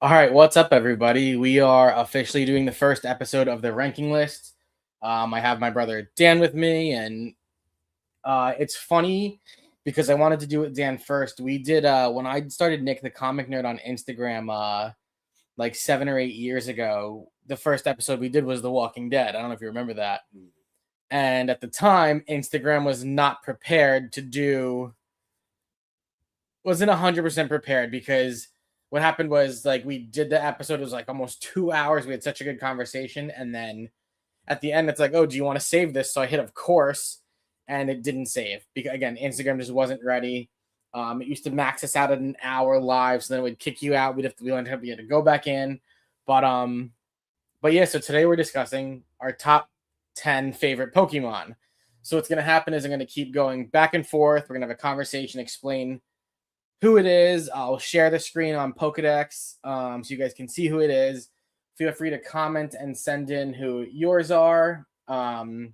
All right, what's up, everybody? We are officially doing the first episode of the ranking list. I have my brother Dan with me, and it's funny because I wanted to do it Dan first. We did when I started Nick the Comic Nerd on Instagram, like 7 or 8 years ago. The first episode we did was The Walking Dead. I don't know if you remember that. And at the time, Instagram was not prepared to do wasn't 100% prepared because what happened was like we did the episode. It was like almost 2 hours. We had such a good conversation, and then at the end, it's like, oh, do you want to save this? So I hit of course, and it didn't save because again, Instagram just wasn't ready. It used to max us out at an hour live, so then it would kick you out. We had to go back in, but yeah. So today we're discussing our top 10 favorite Pokemon. So what's gonna happen is I'm gonna keep going back and forth. We're gonna have a conversation, explain who it is. I'll share the screen on Pokedex so you guys can see who it is. Feel free to comment and send in who yours are. You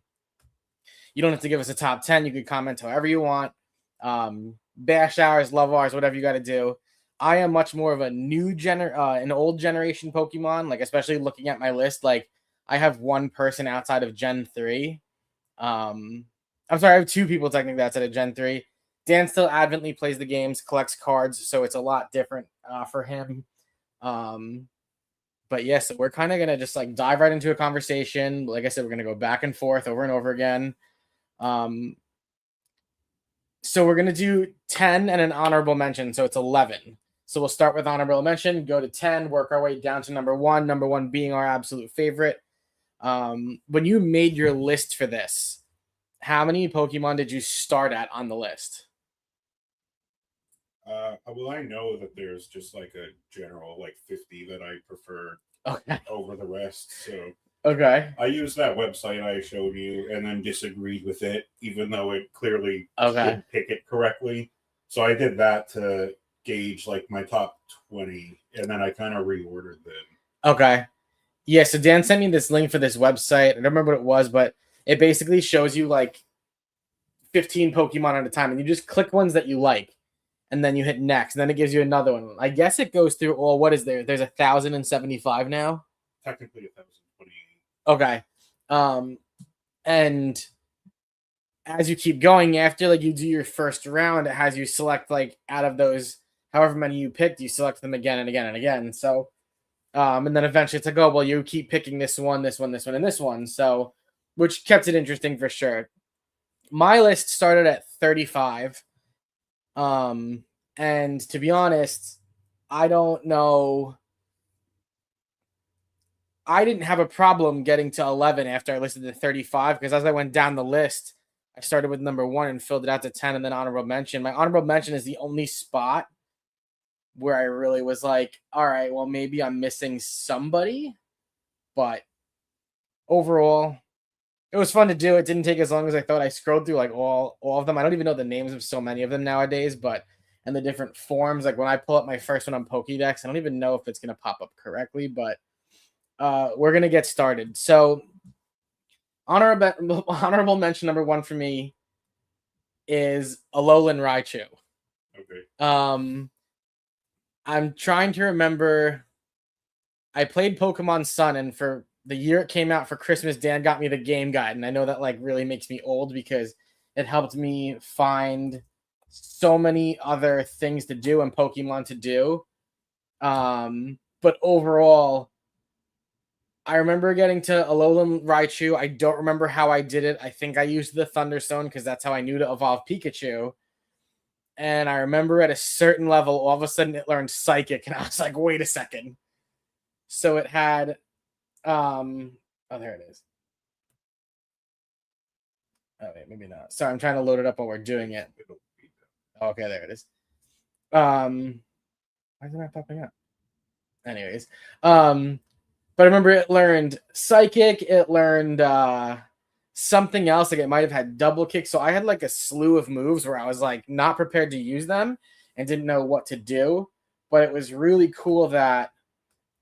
don't have to give us a top 10. You could comment however you want. Bash ours, love ours, whatever you got to do. I am much more of a an old generation Pokemon. Like especially looking at my list, like I have one person outside of Gen 3. I'm sorry, I have two people technically outside of Gen 3. Dan still adamantly plays the games, collects cards, so it's a lot different for him. Um, but yes, we're kind of gonna just like dive right into a conversation. Like I said, we're gonna go back and forth over and over again. Um, so we're gonna do 10 and an honorable mention, so it's 11. So we'll start with honorable mention, go to 10, work our way down to number one. Number one being our absolute favorite. When you made your list for this, how many Pokemon did you start at on the list? Well, I know that there's just like a general like 50 that I prefer Okay. over the rest. So Okay. I used that website I showed you and then disagreed with it, even though it clearly Okay. didn't pick it correctly. So I did that to gauge like my top 20, and then I kind of reordered them. Okay. Yeah, so Dan sent me this link for this website. I don't remember what it was, but it basically shows you like 15 Pokemon at a time, and you just click ones that you like, and then you hit next, and then it gives you another one. I guess it goes through all what is there? There's 1,075 now. Technically 1,028. Okay. And as you keep going, after like you do your first round, it has you select like out of those however many you picked, you select them again and again and again. So and then eventually it's like, oh, well, you keep picking this one, this one, this one, and this one. So, which kept it interesting for sure. My list started at 35. Um, and to be honest, I don't know. I didn't have a problem getting to 11 after I listed to 35 because as I went down the list, I started with number one and filled it out to 10 and then honorable mention. My honorable mention is the only spot where I really was like, all right, well, maybe I'm missing somebody. But overall, it was fun to do. It didn't take as long as I thought. I scrolled through like all of them. I don't even know the names of so many of them nowadays, but and the different forms. Like when I pull up my first one on Pokédex, I don't even know if it's gonna pop up correctly, but we're gonna get started. So honorable mention number one for me is Alolan Raichu. Okay. I'm trying to remember. I played Pokemon Sun, and for the year it came out for Christmas, Dan got me the game guide, and I know that like really makes me old because it helped me find so many other things to do and Pokemon to do. But overall, I remember getting to Alolan Raichu. I don't remember how I did it. I think I used the Thunderstone because that's how I knew to evolve Pikachu. And I remember at a certain level, all of a sudden it learned Psychic, and I was like, wait a second. So it had oh, there it is. Oh wait, maybe not. Sorry, I'm trying to load it up while we're doing it. Okay, there it is. Why is it not popping up? Anyways, but I remember it learned Psychic. It learned something else. Like it might have had Double Kick. So I had like a slew of moves where I was like not prepared to use them and didn't know what to do. But it was really cool that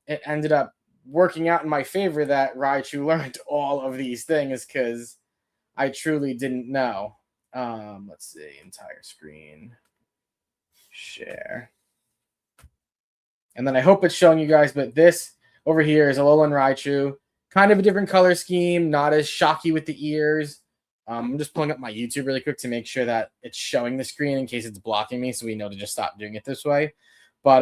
it ended up working out in my favor that Raichu learned all of these things because I truly didn't know. Let's see, entire screen, share. And then I hope it's showing you guys, but this over here is Alolan Raichu. Kind of a different color scheme, not as shocky with the ears. I'm just pulling up my YouTube really quick to make sure that it's showing the screen in case it's blocking me, so we know to just stop doing it this way. But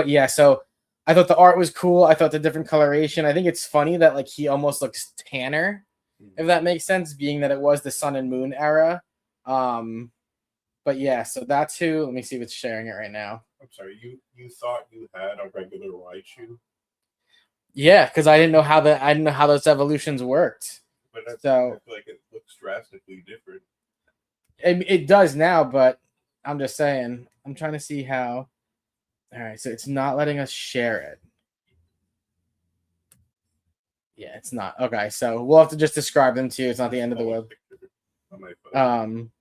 yeah, so I thought the art was cool. I thought the different coloration. I think it's funny that like he almost looks tanner, if that makes sense, being that it was the Sun and Moon era. But yeah, so that's who. Let me see if it's sharing it right now. I'm sorry, you thought you had a regular Raichu? Yeah, because I didn't know how those evolutions worked. But I So feel like it looks drastically different. it does now, but I'm just saying. I'm trying to see how. All right, so it's not letting us share it. Yeah, it's not. Okay, so we'll have to just describe them to you. It's not the end of the world. On my phone.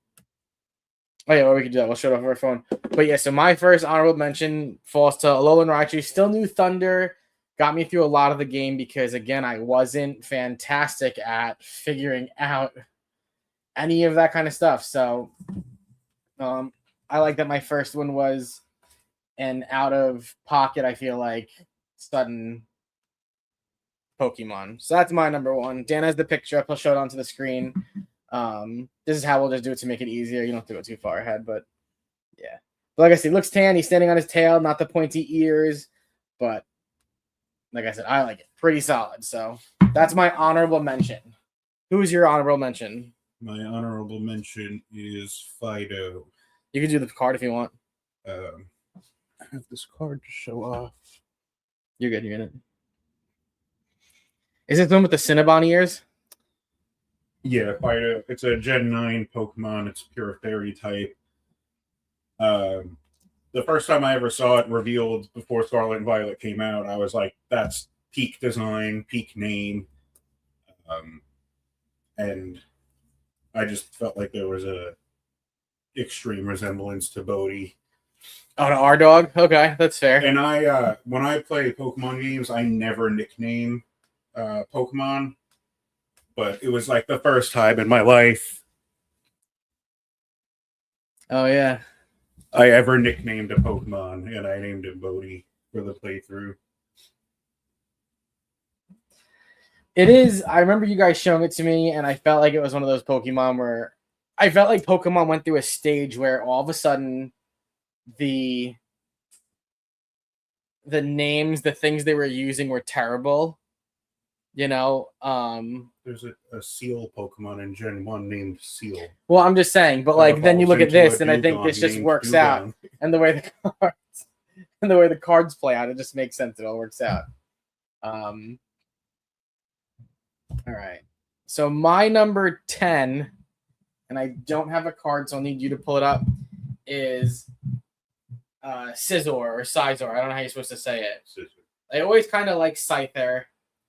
Oh yeah, or we could do that. We'll show it off our phone. But yeah, so my first honorable mention falls to Alolan Raichu. Still knew Thunder. Got me through a lot of the game because, again, I wasn't fantastic at figuring out any of that kind of stuff. So I like that my first one was an out of pocket, I feel like, sudden Pokemon. So that's my number one. Dan has the picture up. He'll show it onto the screen. This is how we'll just do it to make it easier. You don't have to go too far ahead, but yeah. But like I said, looks tan. He's standing on his tail, not the pointy ears, but like I said, I like it. Pretty solid. So that's my honorable mention. Who's your honorable mention? My honorable mention is Fido. You can do the card if you want. I have this card to show off. You're good. You're in it. Is this the one with the Cinnabon ears? Yeah, Fido. It's a Gen 9 Pokemon. It's pure fairy type. The first time I ever saw it revealed before Scarlet and Violet came out, I was like, that's peak design, peak name. And I just felt like there was a extreme resemblance to Bodhi. Oh, to our dog? Okay, that's fair. And I, when I play Pokemon games, I never nickname Pokemon. But it was like the first time in my life Oh, yeah. I ever nicknamed a Pokemon, and I named him Bodhi for the playthrough. It is. I remember you guys showing it to me, and I felt like it was one of those Pokemon where I felt like Pokemon went through a stage where all of a sudden the names, the things they were using were terrible. You know, There's a Seal Pokemon in Gen 1 named Seal. well, I'm just saying, but like then you look at this, and I think this just named works Dewgong. out, and the way the cards play out, it just makes sense. It all works out. All right. So my number 10, and I don't have a card, so I'll need you to pull it up, is Scizor or Sizor. I don't know how you're supposed to say it. I always kind of like Scyther,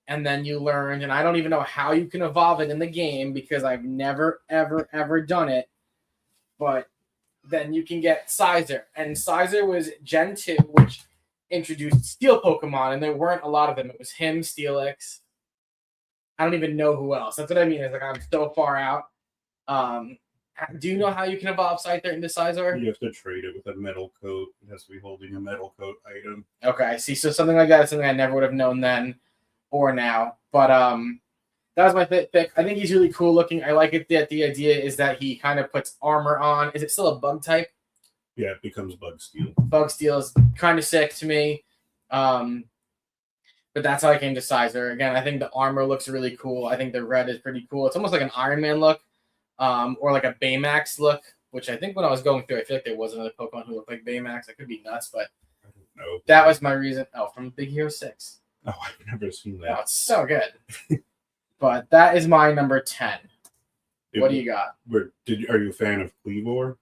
and then you learned, and I don't even know how you can evolve it in the game because I've never, ever, ever done it. But then you can get Sizor, and Sizor was Gen 2, which introduced Steel Pokemon, and there weren't a lot of them. It was him, Steelix. I don't even know who else. That's what I mean. It's like I'm so far out. Do you know how you can evolve Scyther into Sizor? You have to trade it with a metal coat. It has to be holding a metal coat item. Okay, I see. So something like that is something I never would have known then or now. But that was my pick. I think he's really cool looking. I like it that the idea is that he kind of puts armor on. Is it still a bug type? Yeah, it becomes Bug Steel. Bug Steel is kind of sick to me. But that's how I came to Sizor. Again, I think the armor looks really cool. I think the red is pretty cool. It's almost like an Iron Man look, or like a Baymax look, which I think when I was going through, I feel like there was another Pokemon who looked like Baymax. I could be nuts, but No. that was my reason. Oh, from Big Hero 6. Oh, I've never seen Oh, that. it's so good. But that is my number 10. What do you got? Are you a fan of Cleavor?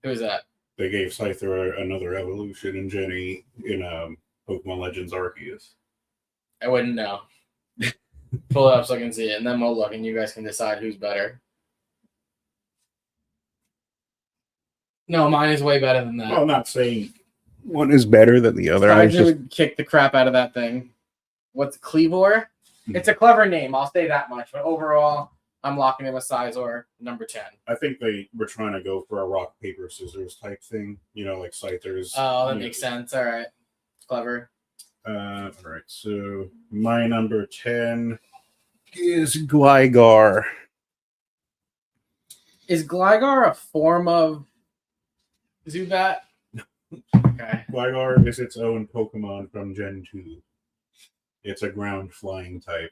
Who is that? They gave Scyther another evolution in Gen 8 in Pokemon Legends Arceus. I wouldn't know. Pull it up so I can see it, and then we'll look, and you guys can decide who's better. No, mine is way better than that. Well, I'm not saying one is better than the other. I I just would kick the crap out of that thing. What's Cleavor? It's a clever name, I'll say that much. But overall, I'm locking in with Scizor, number 10. I think they were trying to go for a rock, paper, scissors type thing. Like Scythers. Oh, that makes sense. All right. Clever. All right, so my number 10 is Gligar. Is Gligar a form of Zubat? Okay. Gligar is its own Pokemon from Gen 2. It's a ground flying type.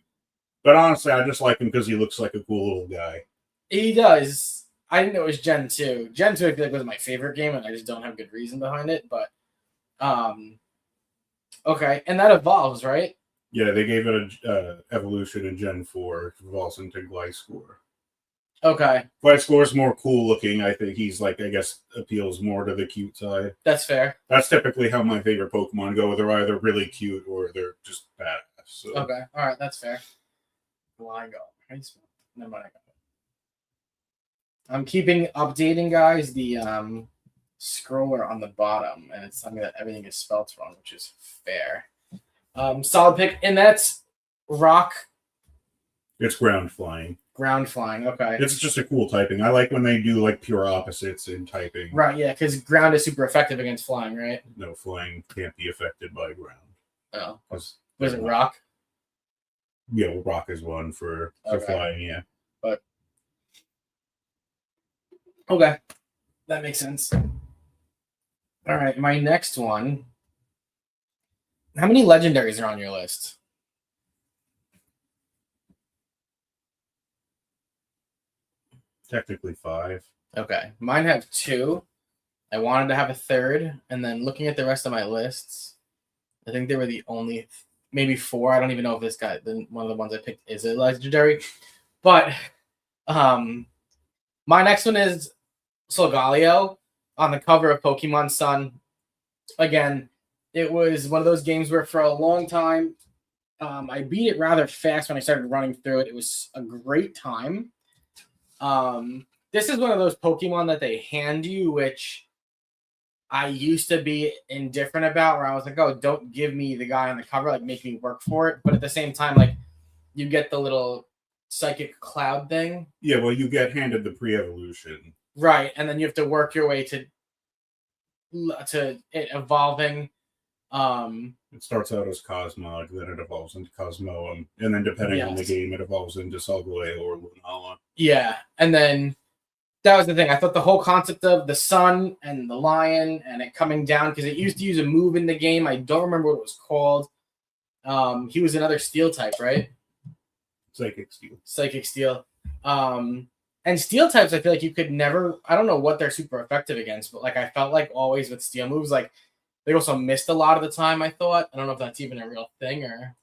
But honestly, I just like him because he looks like a cool little guy. He does. I didn't know it was Gen 2. Gen 2 I feel like was my favorite game, and I just don't have good reason behind it. But okay, and that evolves, right? Yeah, they gave it a evolution in Gen 4. It evolves into Gliscor. Okay. Gliscor is more cool looking. I think he's I guess appeals more to the cute side. That's fair. That's typically how my favorite Pokemon go. They're either really cute or they're just badass. So. Okay. All right. That's fair. Gligar. Never mind. I'm keeping updating, guys, the scroller on the bottom, and it's something that everything is spelled wrong, which is fair. Solid pick, and that's rock. It's ground flying. Ground flying, okay. It's just a cool typing. I like when they do pure opposites in typing. Right, yeah, because ground is super effective against flying, right? No, flying can't be affected by ground. Oh. Was it rock? Yeah, well, rock is one for flying, yeah. But okay. That makes sense. All right, my next one. How many legendaries are on your list? Technically 5. Okay. Mine have 2. I wanted to have a third, and then looking at the rest of my lists, I think they were the only maybe 4. I don't even know if this guy, one of the ones I picked, is a legendary. But my next one is Solgaleo on the cover of Pokemon Sun. Again, it was one of those games where for a long time, I beat it rather fast when I started running through it. It was a great time. This is one of those Pokemon that they hand you, which I used to be indifferent about, where I was like, oh, don't give me the guy on the cover, make me work for it. But at the same time, you get the little psychic cloud thing. Yeah, well, you get handed the pre-evolution. Right, and then you have to work your way to it evolving. It starts out as Cosmog, then it evolves into Cosmoem, and then depending on the game, it evolves into Solgaleo or Lunala. Yeah, and then that was the thing. I thought the whole concept of the sun and the lion and it coming down, because it used to use a move in the game. I don't remember what it was called. He was another steel type, right? Psychic Steel. Psychic Steel. And steel types, I feel like you could never. I don't know what they're super effective against, but I felt like always with steel moves, they also missed a lot of the time. I thought. I don't know if that's even a real thing or.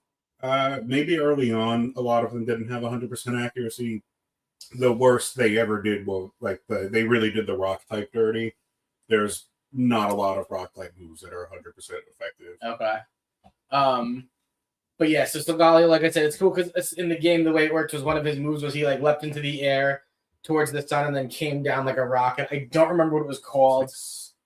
Maybe early on, a lot of them didn't have 100% accuracy. The worst they ever did was they really did the rock type dirty. There's not a lot of rock type moves that are 100% effective. Okay. But yeah, so Solgaleo, like I said, it's cool because it's in the game. The way it worked was one of his moves was he leapt into the air towards the sun and then came down like a rocket. I don't remember what it was called.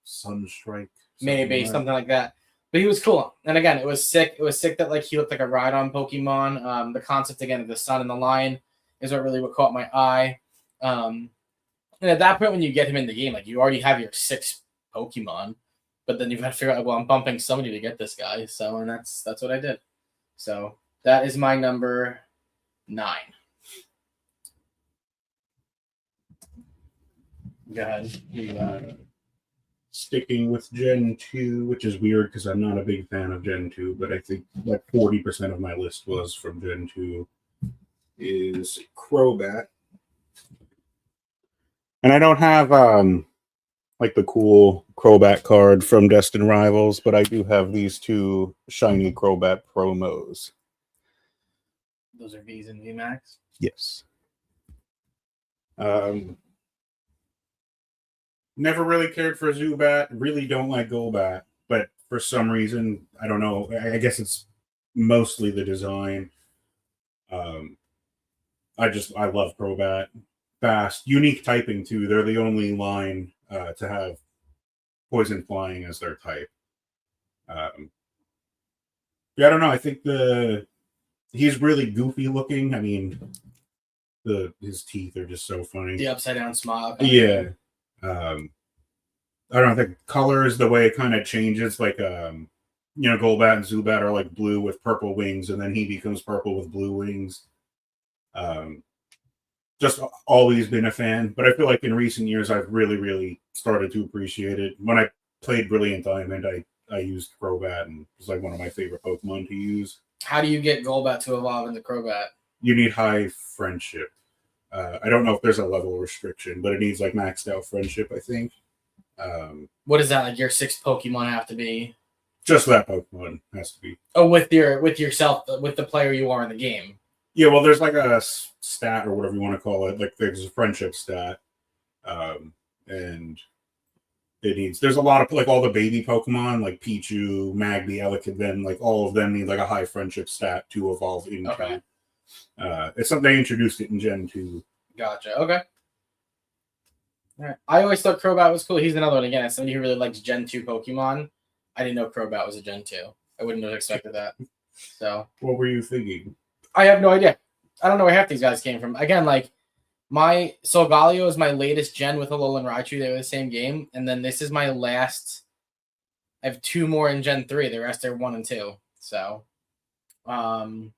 Sunstrike. Maybe something like that. But he was cool. And again, it was sick. It was sick that he looked like a Rhydon Pokemon. The concept again of the sun and the lion is what caught my eye. And at that point, when you get him in the game, you already have your 6 Pokemon, but then you've got to figure out, well, I'm bumping somebody to get this guy. So, and that's what I did. So that is my number 9. Go ahead. Sticking with Gen 2, which is weird because I'm not a big fan of Gen 2, but I think 40% of my list was from Gen 2, is Crobat. And I don't have the cool Crobat card from Destined Rivals, but I do have these 2 shiny Crobat promos. Those are V's and VMAX? Yes. Never really cared for Zubat. Really don't like Golbat. But for some reason, I don't know. I guess it's mostly the design. I love Crobat. Fast. Unique typing, too. They're the only line to have Poison Flying as their type. I don't know. I think he's really goofy looking. I mean, his teeth are just so funny. The upside down smile. Yeah. I don't know, the colors, the way it kind of changes, like Golbat and Zubat are like blue with purple wings, and then he becomes purple with blue wings. Just always been a fan, but I feel like in recent years I've really, really started to appreciate it. When I played Brilliant Diamond, I used Crobat, and it was like one of my favorite Pokemon to use. How do you get Golbat to evolve into Crobat? You need high friendship. I don't know if there's a level restriction, but it needs like maxed out friendship, I think. What is that, like your 6th Pokemon have to be? Just that Pokemon has to be. Oh, with yourself, with the player you are in the game. Yeah, well, there's like a stat or whatever you want to call it. Like there's a friendship stat, and there's a lot of like all the baby Pokemon like Pichu, Magby, Elekid, like all of them need like a high friendship stat to evolve into. Okay. It's something they introduced it in Gen 2. Gotcha. Okay. All right. I always thought Crobat was cool. He's another one again. As somebody who really likes Gen 2 Pokemon, I didn't know Crobat was a Gen 2. I wouldn't have expected that. So what were you thinking? I have no idea. I don't know where half these guys came from. Again, like my Solgaleo is my latest gen with Alolan Raichu. They were the same game, and then this is my last. I have 2 more in Gen 3. The rest are 1 and 2. So, all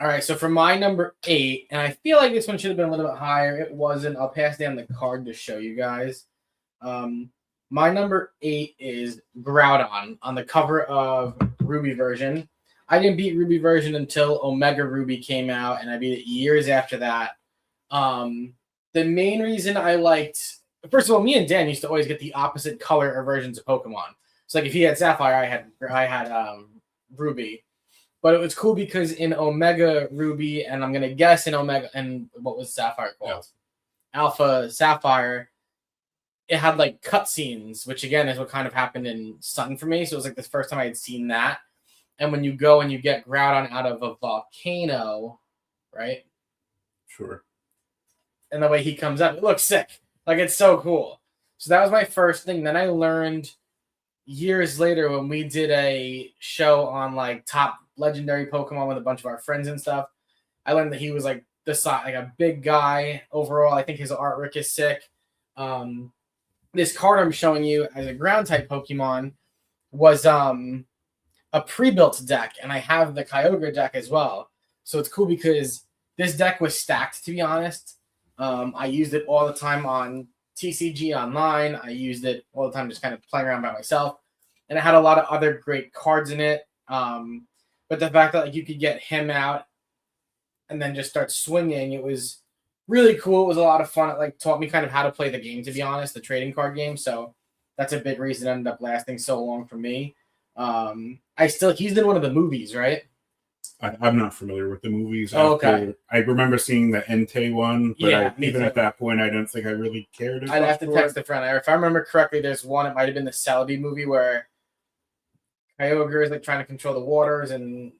right, so for my number 8, and I feel like this one should have been a little bit higher. It wasn't. I'll pass down the card to show you guys. My number 8 is Groudon on the cover of Ruby version. I didn't beat Ruby version until Omega Ruby came out, and I beat it years after that. The main reason I liked... First of all, me and Dan used to always get the opposite color or versions of Pokemon. So, like, if he had Sapphire, I had Ruby. But it was cool because in Omega Ruby, and I'm going to guess in Omega, and what was Sapphire called? Alpha Sapphire, it had like cutscenes, which again is what kind of happened in Sun for me. So it was like the first time I had seen that. And when you go and you get Groudon out of a volcano, right? Sure. And the way he comes up, it looks sick. Like, it's so cool. So that was my first thing. Then I learned years later when we did a show on like top legendary Pokemon with a bunch of our friends and stuff, I learned that he was like a big guy overall. I think his artwork is sick. This card I'm showing you as a ground type Pokemon was a pre-built deck, and I have the Kyogre deck as well. So it's cool because this deck was stacked, to be honest. I used it all the time on TCG Online. I used it all the time just kind of playing around by myself. And it had a lot of other great cards in it. But the fact that like you could get him out and then just start swinging, it was really cool. It was a lot of fun. It like taught me kind of how to play the game, to be honest, the trading card game. So that's a big reason it ended up lasting so long for me. He's in one of the movies, right? I'm not familiar with the movies. Oh, okay. I remember seeing the Entei one, but Yeah, even at that point, I don't think I really cared. I'd have to text a friend. If I remember correctly, there's one, it might have been the Celebi movie where Kyogre is like trying to control the waters and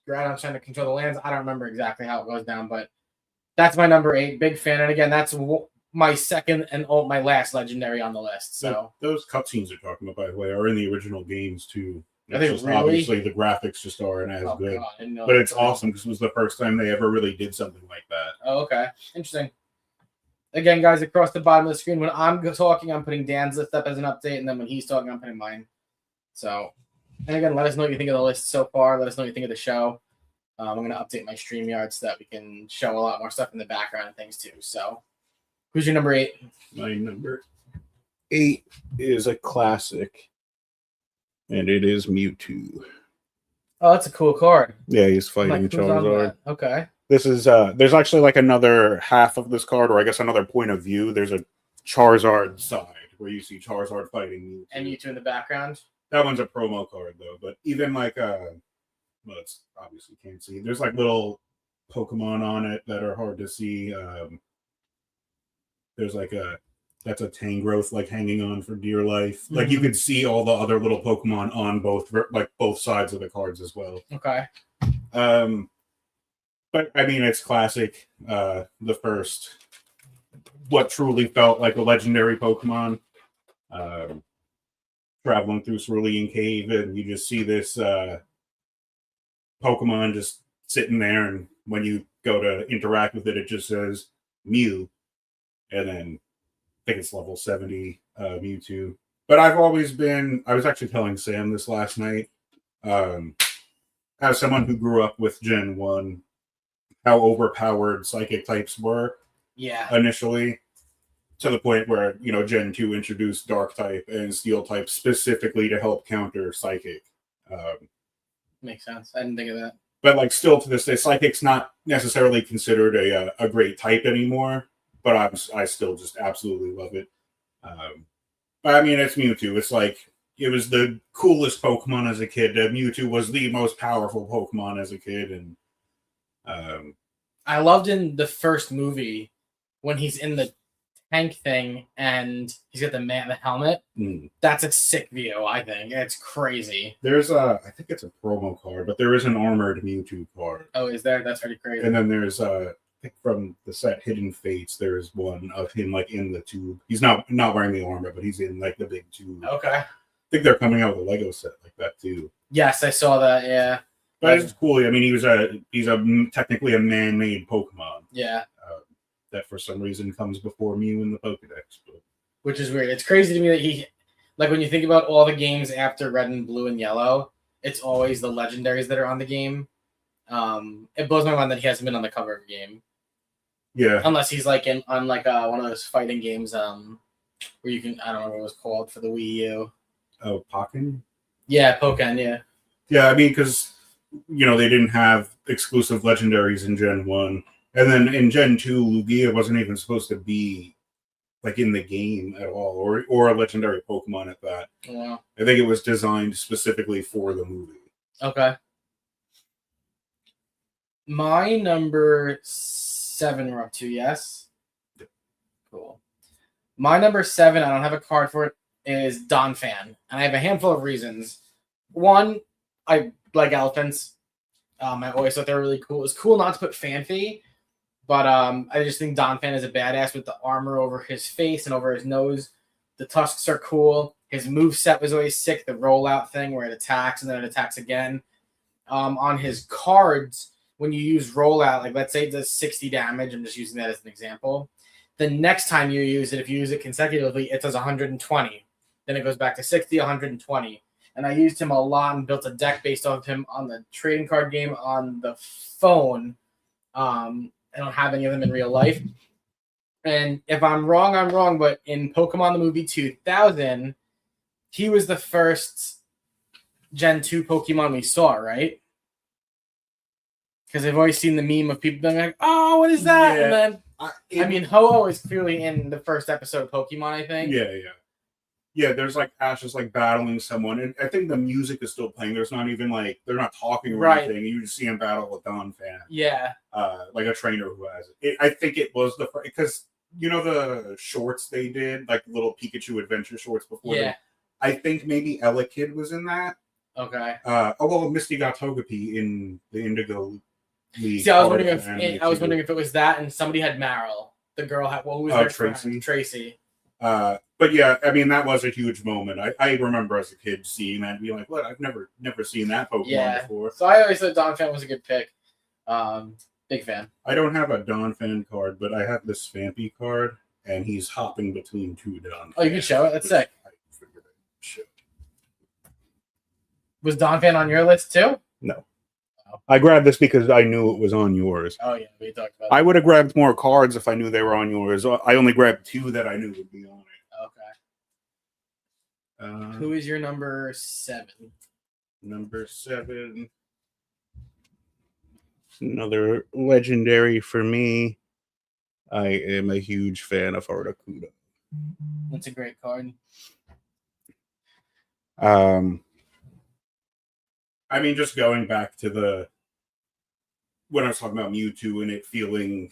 Groudon's trying to control the lands. I don't remember exactly how it goes down, but that's my number 8. Big fan. And again, that's my second and my last legendary on the list. So those cutscenes you're talking about, by the way, are in the original games too. It's just really? Obviously the graphics just aren't as good. God, but it's awesome because it was the first time they ever really did something like that. Oh, okay. Interesting. Again, guys, across the bottom of the screen, when I'm talking, I'm putting Dan's list up as an update, and then when he's talking, I'm putting mine. So, and again, let us know what you think of the list so far. Let us know what you think of the show. I'm going to update my StreamYard so that we can show a lot more stuff in the background and things too. So, who's your number 8? My number 8 is a classic, and it is Mewtwo. Oh, that's a cool card. Yeah, he's fighting Charizard. Okay. This is there's actually like another half of this card, or I guess another point of view. There's a Charizard side where you see Charizard fighting Mewtwo. And Mewtwo in the background. That one's a promo card though, but even like well, it's obviously can't see. There's like little Pokemon on it that are hard to see. There's like that's a Tangrowth like hanging on for dear life. Like you could see all the other little Pokemon on both sides of the cards as well. Okay. But I mean, it's classic. The first, what truly felt like a legendary Pokemon. Traveling through Cerulean Cave, and you just see this Pokemon just sitting there, and when you go to interact with it, it just says Mew, and then I think it's level 70 Mewtwo. But I was actually telling Sam this last night, as someone who grew up with Gen 1, how overpowered psychic types were initially, to the point where, Gen 2 introduced Dark type and Steel type specifically to help counter Psychic. Makes sense. I didn't think of that. But, like, still to this day, Psychic's not necessarily considered a great type anymore, but I still just absolutely love it. But, I mean, it's Mewtwo. It's like, it was the coolest Pokemon as a kid. Mewtwo was the most powerful Pokemon as a kid, and I loved in the first movie when he's in the tank thing and he's got the helmet. That's a sick view, I think. It's crazy. There's I think it's a promo card, but there is an armored Mewtwo card. Oh, is there? That's pretty crazy. And then there's I think from the set Hidden Fates, there's one of him like in the tube. He's not wearing the armor, but he's in like the big tube. Okay. I think they're coming out with a Lego set like that too. Yes, I saw that. Yeah. But it's cool. I mean, he's technically a man-made Pokemon. Yeah. That for some reason comes before Mew in the Pokedex. But... Which is weird. It's crazy to me that he, like, when you think about all the games after Red and Blue and Yellow, it's always the legendaries that are on the game. It blows my mind that he hasn't been on the cover of a game. Yeah. Unless he's like on like one of those fighting games where you can, I don't know what it was called for the Wii U. Oh, Pokken? Yeah, Pokken, yeah. Yeah, I mean, because, they didn't have exclusive legendaries in Gen 1. And then in Gen 2, Lugia wasn't even supposed to be, like, in the game at all, or a legendary Pokemon at that. Wow. I think it was designed specifically for the movie. Okay. My number 7 we're up to, yes? Cool. My number 7, I don't have a card for it, is Donphan. And I have a handful of reasons. One, I like elephants. I always thought they were really cool. It was cool not to put Phanpy, but I just think Donphan is a badass with the armor over his face and over his nose. The tusks are cool. His moveset was always sick. The rollout thing where it attacks and then it attacks again. On his cards, when you use rollout, like let's say it does 60 damage, I'm just using that as an example. The next time you use it, if you use it consecutively, it does 120. Then it goes back to 60, 120. And I used him a lot and built a deck based off of him on the trading card game on the phone. I don't have any of them in real life. And if I'm wrong, but in Pokemon the movie 2000, he was the first Gen 2 Pokemon we saw, right? Because I've always seen the meme of people being like, oh, what is that? Yeah. And then, Ho-Oh is clearly in the first episode of Pokemon, I think. Yeah. Yeah, there's like Ash is like battling someone, and I think the music is still playing. There's not even like they're not talking or anything. You just see him battle with Donphan. Yeah. Like a trainer who has it. I think it was because the shorts they did, like little Pikachu adventure shorts before. Yeah. I think maybe Elekid was in that. Okay. Misty got Togepi in the Indigo League. See, I was wondering if it was that, and somebody had Marill. The girl had who was their Tracy. Friend? Tracy. But yeah, that was a huge moment. I remember as a kid seeing that and being like, "What? I've never seen that Pokemon before." So I always thought Donphan was a good pick. Big fan. I don't have a Donphan card, but I have this Phanpy card, and he's hopping between two Donphan. Oh, you can show it. That's sick. Was Donphan on your list too? No. I grabbed this because I knew it was on yours. Oh, yeah. We talked about I would have grabbed more cards if I knew they were on yours. I only grabbed 2 that I knew would be on it. Okay. Who is your number 7? Number 7. Another legendary for me. I am a huge fan of Articuno. That's a great card. Just going back to when I was talking about Mewtwo and it feeling,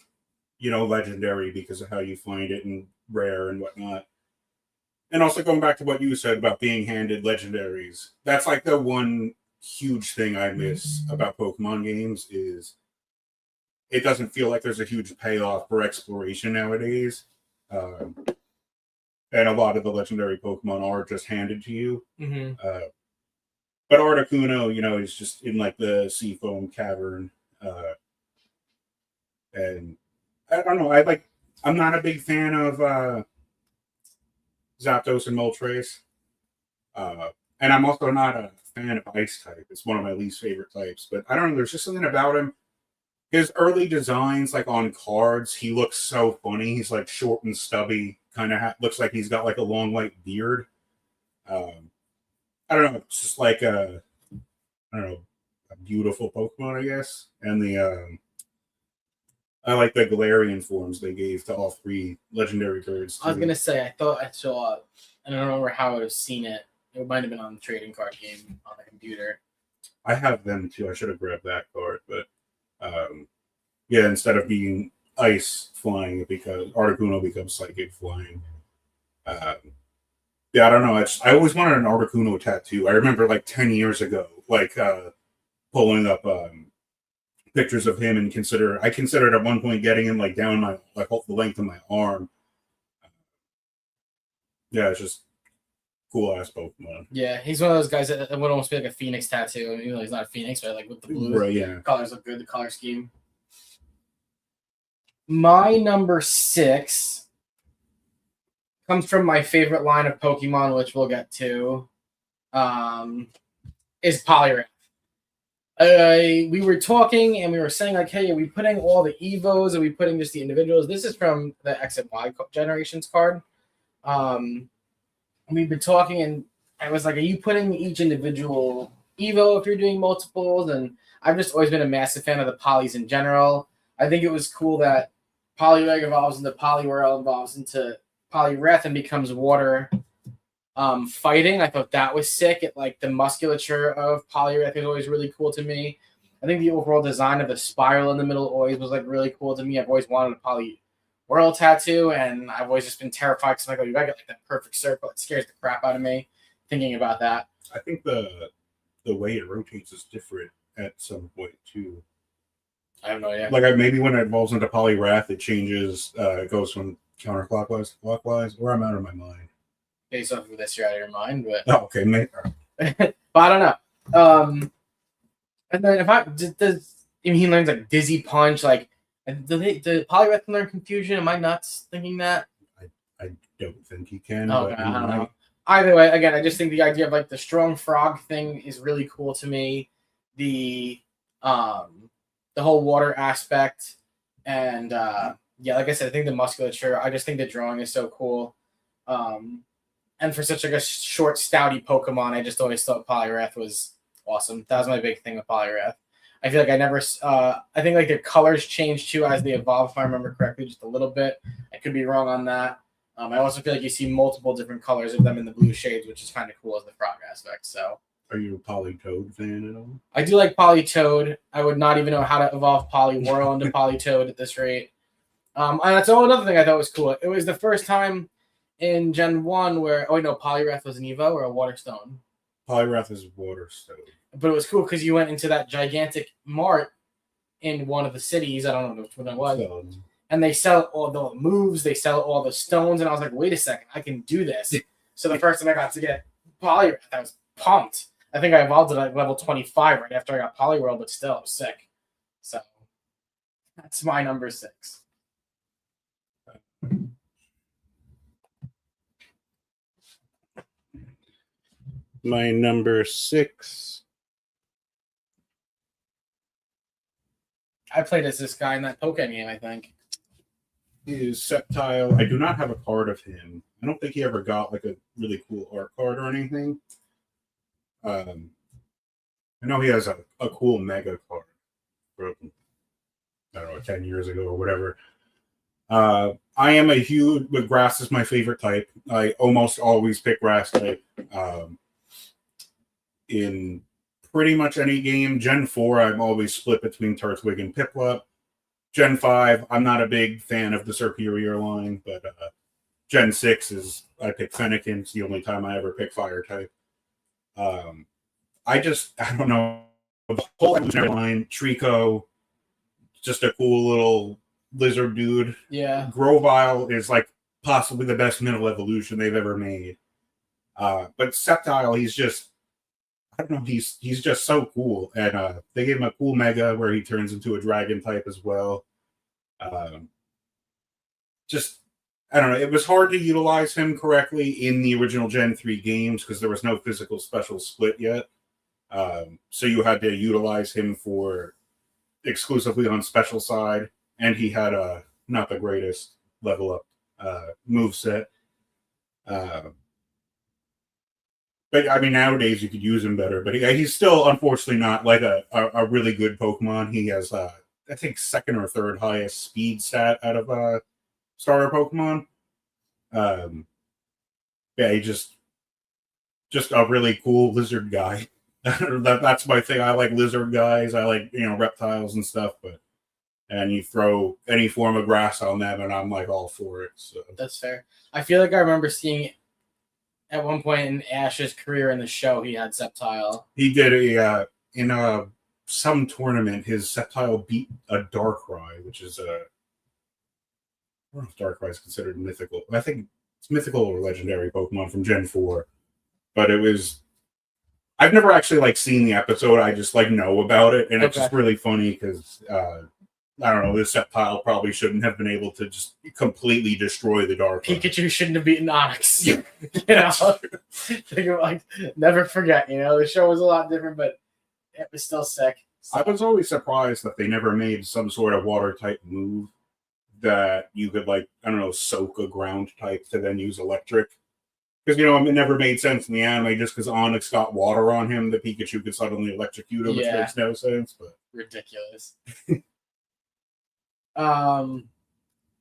legendary because of how you find it and rare and whatnot. And also going back to what you said about being handed legendaries. That's like the one huge thing I miss about Pokemon games is it doesn't feel like there's a huge payoff for exploration nowadays. And a lot of the legendary Pokemon are just handed to you. Mm-hmm. But Articuno, is just in like the Seafoam Cavern. And I don't know. I'm not a big fan of Zapdos and Moltres. And I'm also not a fan of Ice type. It's one of my least favorite types. But I don't know. There's just something about him. His early designs, like on cards, he looks so funny. He's like short and stubby. Kind of looks like he's got like a long white beard. I don't know. It's just like I don't know, a beautiful Pokemon, I guess. And I like the Galarian forms they gave to all three legendary birds. I was gonna say, I thought I saw, I don't remember how I would have seen it. It might have been on the trading card game on the computer. I have them too. I should have grabbed that card, but yeah, instead of being ice flying, because Articuno becomes psychic flying. Yeah, I don't know. I always wanted an Articuno tattoo. I remember like 10 years ago, like pulling up pictures of him and I considered at one point getting him like down my like the length of my arm. Yeah, it's just cool ass Pokemon. Yeah, he's one of those guys that would almost be like a Phoenix tattoo. I mean, even though he's not a Phoenix, but like with the blue Right, yeah. colors look good, the color scheme. My number 6 comes from my favorite line of Pokemon, which we'll get to, is Poliwrath. We were talking and we were saying like, hey, are we putting all the Evos? Are we putting just the individuals? This is from the X and Y generations card. We've been talking and I was like, are you putting each individual Evo if you're doing multiples? And I've just always been a massive fan of the Polys in general. I think it was cool that Poliwag evolves into Poliwhirl, evolves into Poliwrath and becomes water fighting. I thought that was sick. Like the musculature of Poliwrath is always really cool to me. I think the overall design of the spiral in the middle always was like really cool to me. I've always wanted a Poliwhirl tattoo, and I've always just been terrified because I'm like, oh, you gotta get like that perfect circle. It scares the crap out of me thinking about that. I think the way it rotates is different at some point too. I have no idea. Like maybe when it evolves into Poliwrath, it changes. It goes from counterclockwise to clockwise. Or I'm out of my mind. Based off of this, you're out of your mind, but oh, okay, mate. But I don't know. And then if he learns like Dizzy Punch, like the Poliwrath can learn Confusion. Am I nuts thinking that? I don't think he can. Okay, I don't know. Either way, again, I just think the idea of like the strong frog thing is really cool to me. The whole water aspect, and yeah, like I said, I think the musculature. I just think the drawing is so cool. And for such like a short, stouty Pokemon, I just always thought Poliwrath was awesome. That was my big thing with Poliwrath. I feel like I think like their colors change too as they evolve, if I remember correctly, just a little bit. I could be wrong on that. I also feel like you see multiple different colors of them in the blue shades, which is kind of cool as the frog aspect. So, are you a Politoed fan at all? I do like Politoed. I would not even know how to evolve Poliwhirl into Politoed at this rate. And that's another thing I thought was cool. It was the first time in Gen 1 where, Poliwrath was an Evo or a Water Stone. Poliwrath is Water Stone. But it was cool because you went into that gigantic mart in one of the cities. I don't know which one it was. And they sell all the moves. They sell all the stones. And I was like, wait a second. I can do this. So the first time I got to get Poliwrath, I was pumped. I think I evolved to like level 25 right after I got Poliwhirl, but still, it was sick. So that's my number 6. My number 6. I played as this guy in that Pokemon game, I think. Is Sceptile. I do not have a card of him. I don't think he ever got like a really cool art card or anything. I know he has a cool Mega card from, I don't know, 10 years ago or whatever. I am a huge, but grass is my favorite type. I almost always pick grass type. In pretty much any game. Gen 4, I'm always split between Turtwig and Piplup. Gen 5, I'm not a big fan of the Superior line, but Gen 6 is, I pick Fennekin. It's the only time I ever pick Fire type. I don't know. The whole evolutionary line, Trico, just a cool little lizard dude. Yeah. Grovyle is like possibly the best middle evolution they've ever made. But Sceptile, he's just, I don't know, he's just so cool. And they gave him a cool Mega where he turns into a dragon type as well. Um, just I don't know. It was hard to utilize him correctly in the original Gen 3 games because there was no physical special split yet. So you had to utilize him for exclusively on special side, and he had a not the greatest level up move set. But I mean, nowadays you could use him better. But he's still, unfortunately, not like a really good Pokemon. He has, I think, second or third highest speed stat out of starter Pokemon. Yeah, he just a really cool lizard guy. That's my thing. I like lizard guys. I like reptiles and stuff. And you throw any form of grass on them, and I'm like all for it. So that's fair. I feel like I remember seeing at one point in Ash's career in the show, he had Sceptile. He did in some tournament. His Sceptile beat a Darkrai, which is I don't know if Darkrai is considered mythical. I think it's mythical or legendary Pokemon from Gen 4. But it was. I've never actually seen the episode. I just know about it, and It's just really funny because I don't know. This Sceptile probably shouldn't have been able to just completely destroy the Darkrai. Pikachu shouldn't have beaten Onix. Never forget. The show was a lot different, but it was still sick. So. I was always surprised that they never made some sort of water type move that you could soak a ground type to then use electric. Because, it never made sense in the anime just because Onix got water on him, the Pikachu could suddenly electrocute him, which makes no sense. But ridiculous. All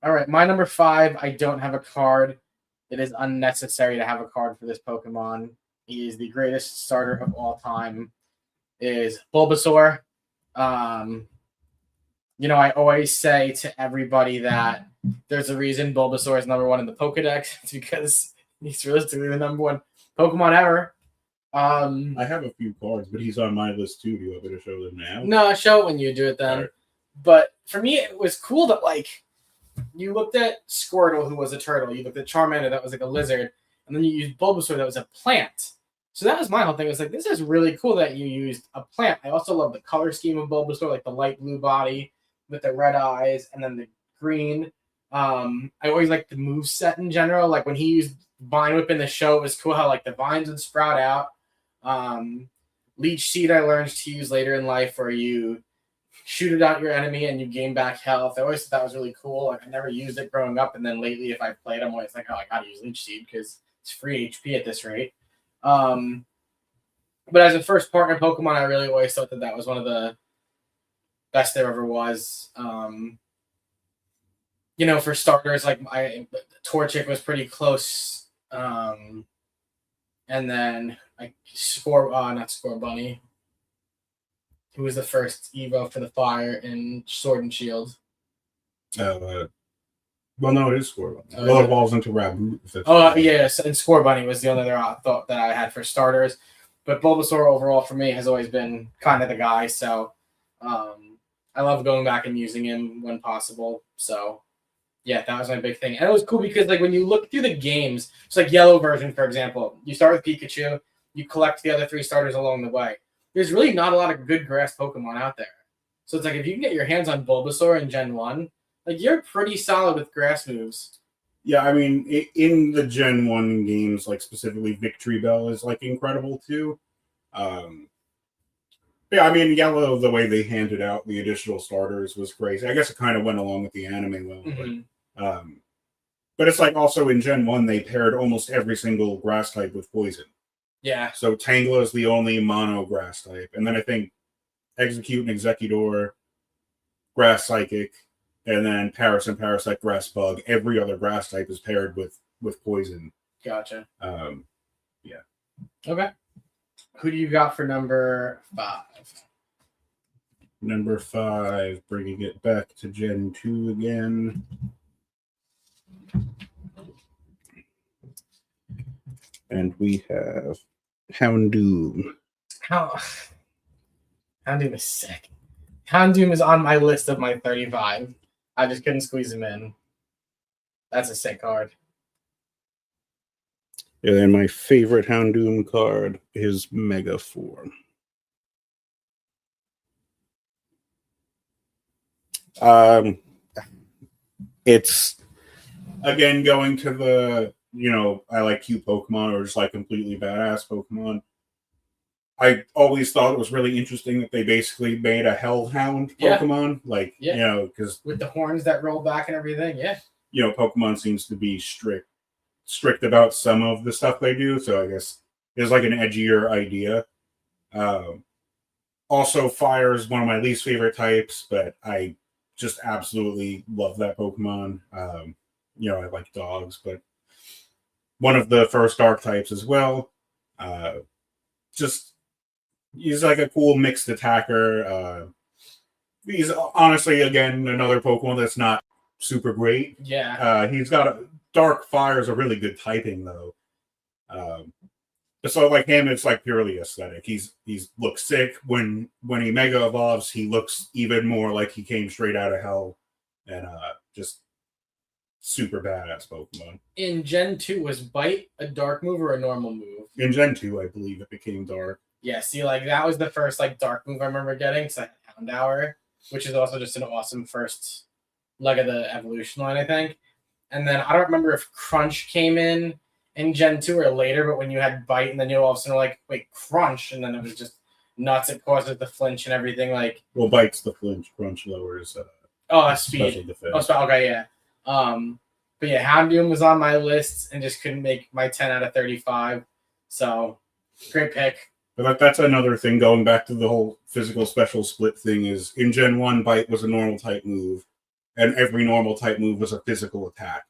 right, my number 5, I don't have a card. It is unnecessary to have a card for this Pokemon. He is the greatest starter of all time. Is Bulbasaur. I always say to everybody that there's a reason Bulbasaur is number 1 in the Pokedex. It's because he's realistically the number 1 Pokemon ever. I have a few cards, but he's on my list too. Do you want me to show them now? No, show it when you do it then. Right. But for me, it was cool that you looked at Squirtle, who was a turtle. You looked at Charmander, that was a lizard, and then you used Bulbasaur, that was a plant. So that was my whole thing. It was this is really cool that you used a plant. I also love the color scheme of Bulbasaur, the light blue body with the red eyes, and then the green. I always liked the move set in general. When he used Vine Whip in the show, it was cool how the vines would sprout out. Leech Seed I learned to use later in life, where you shoot it at your enemy and you gain back health. I always thought that was really cool. I never used it growing up, and then lately, if I played, I'm always I gotta use Leech Seed because it's free HP at this rate. But as a first partner Pokemon, I really always thought that was one of the best there ever was. For starters, Torchic was pretty close. And then not Scorbunny, who was the first Evo for the fire in Sword and Shield. Well, no, it is Scorbunny. It evolves into Raboot. Yes, and Scorbunny was the only other thought that I had for starters. But Bulbasaur overall for me has always been kind of the guy, so I love going back and using him when possible. So yeah, that was my big thing. And it was cool because when you look through the games, it's Yellow version, for example. You start with Pikachu, you collect the other 3 starters along the way. There's really not a lot of good grass Pokemon out there. So it's if you can get your hands on Bulbasaur in Gen 1, you're pretty solid with grass moves. Yeah, I mean, in the Gen 1 games, specifically Victory Bell is incredible too. Yeah, I mean, Yellow, the way they handed out the additional starters was crazy. I guess it kind of went along with the anime well. Mm-hmm. But it's also in Gen 1, they paired almost every single grass type with poison. Yeah. So Tangela is the only mono grass type. And then I think Execute and Executor, Grass Psychic, and then Paras and Parasect Grass Bug. Every other grass type is paired with poison. Gotcha. Yeah. Okay. Who do you got for number 5? Number 5, bringing it back to Gen 2 again. And we have Houndoom. Houndoom is sick. Houndoom is on my list of my 35. I just couldn't squeeze him in. That's a sick card. And then my favorite Houndoom card is Mega Form. it's again going to the I like cute Pokemon or just like completely badass Pokemon. I always thought it was really interesting that they basically made a Hellhound Pokemon, because with the horns that roll back and everything. Yeah, Pokemon seems to be strict about some of the stuff they do, so I guess it's like an edgier idea. Um, Also, fire is one of my least favorite types, but I just absolutely love that Pokemon. I like dogs, but one of the first dark types as well. Uh, just he's like a cool mixed attacker. He's honestly again another Pokemon that's not super great. Yeah. He's got dark fire is a really good typing though. Um, so like him, it's like purely aesthetic. He's looks sick when he mega evolves. He looks even more like he came straight out of hell, and just super badass Pokemon. In Gen 2, was Bite a dark move or a normal move? In Gen 2, I believe it became dark. Yeah, see, like that was the first like dark move I remember getting. It's like Houndour, which is also just an awesome first leg of the evolution line, I think. And then I don't remember if Crunch came in Gen 2 or later, but when you had Bite and then you all of a sudden were like, wait, Crunch, and then it was just nuts. It causes the flinch and everything. Like, well, Bite's the flinch, Crunch lowers. Speed. Okay, yeah. But yeah, Houndoom was on my list and just couldn't make my 10 out of 35. So great pick. But that's another thing going back to the whole physical special split thing is in Gen 1, Bite was a normal type move, and every normal type move was a physical attack.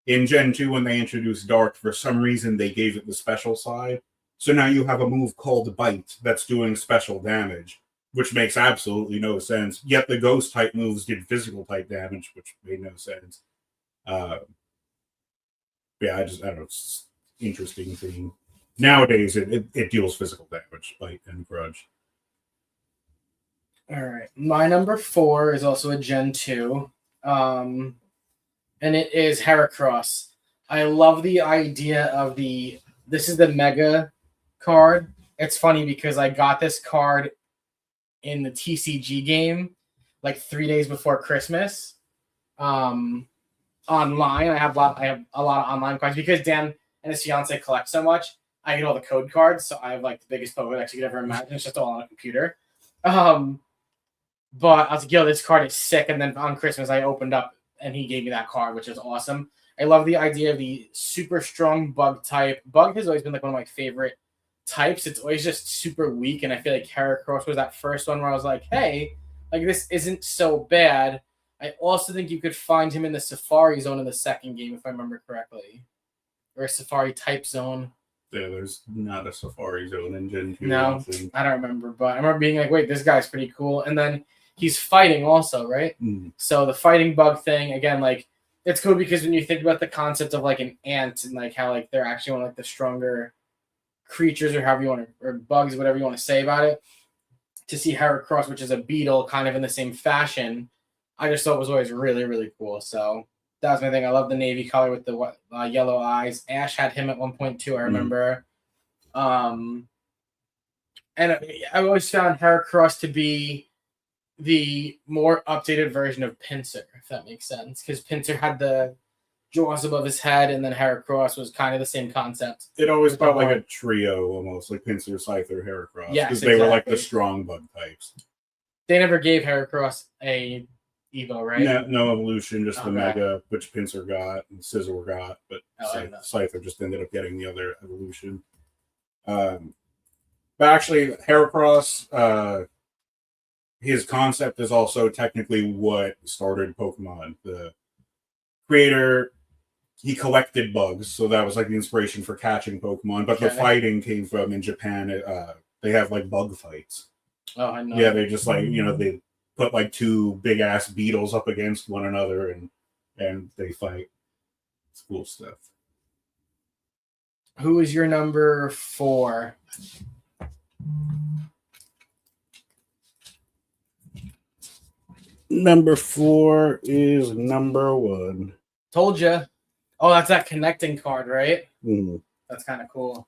In Gen 2, when they introduced Dark, for some reason they gave it the special side. So now you have a move called Bite that's doing special damage, which makes absolutely no sense. Yet the Ghost type moves did physical type damage, which made no sense. I don't know, it's interesting thing. Nowadays, it deals physical damage, Bite and Grudge. All right. My number 4 is also a Gen 2. And it is Heracross. I love the idea of this is the Mega card. It's funny because I got this card in the TCG game like 3 days before Christmas. Online, I have a lot of online cards because Dan and his fiance collect so much. I get all the code cards, so I have like the biggest Pokedex you could ever imagine. It's just all on a computer. But I was like, yo, this card is sick. And then on Christmas, I opened up and he gave me that card, which is awesome. I love the idea of the super strong bug type. Bug has always been like one of my favorite types. It's always just super weak. And I feel like Heracross was that first one where I was like, hey, like this isn't so bad. I also think you could find him in the Safari Zone in the second game, if I remember correctly. Or a Safari type zone. Yeah, there's not a Safari Zone in Gen 2. No, I don't remember. But I remember being like, wait, this guy's pretty cool. And then he's fighting also, right? Mm. So the fighting bug thing, again, like, it's cool because when you think about the concept of like an ant and like how like they're actually one of like the stronger creatures or however you want to, or bugs, whatever you want to say about it, to see Heracross, which is a beetle, kind of in the same fashion, I just thought was always really, really cool. So that was my thing. I love the navy color with the yellow eyes. Ash had him at 1.2, I remember. And I always found Heracross to be the more updated version of Pinsir, if that makes sense. Because Pinsir had the jaws above his head, and then Heracross was kind of the same concept. It always felt like a trio, almost like Pinsir, Scyther, Heracross. Yes, because they were like the strong bug types. They never gave Heracross a Evo, right? No evolution, just the Mega, which Pinsir got and Scizor got, but Scyther just ended up getting the other evolution. But actually, Heracross, his concept is also technically what started Pokemon. The creator, he collected bugs, so that was like the inspiration for catching Pokemon. But the fighting came from in Japan. They have like bug fights. Oh, I know. Yeah, they just like they put like two big ass beetles up against one another and they fight. It's cool stuff. Who is your number 4? Number 4 is number 1. Told you. Oh, that's that connecting card, right? Mm-hmm. That's kind of cool.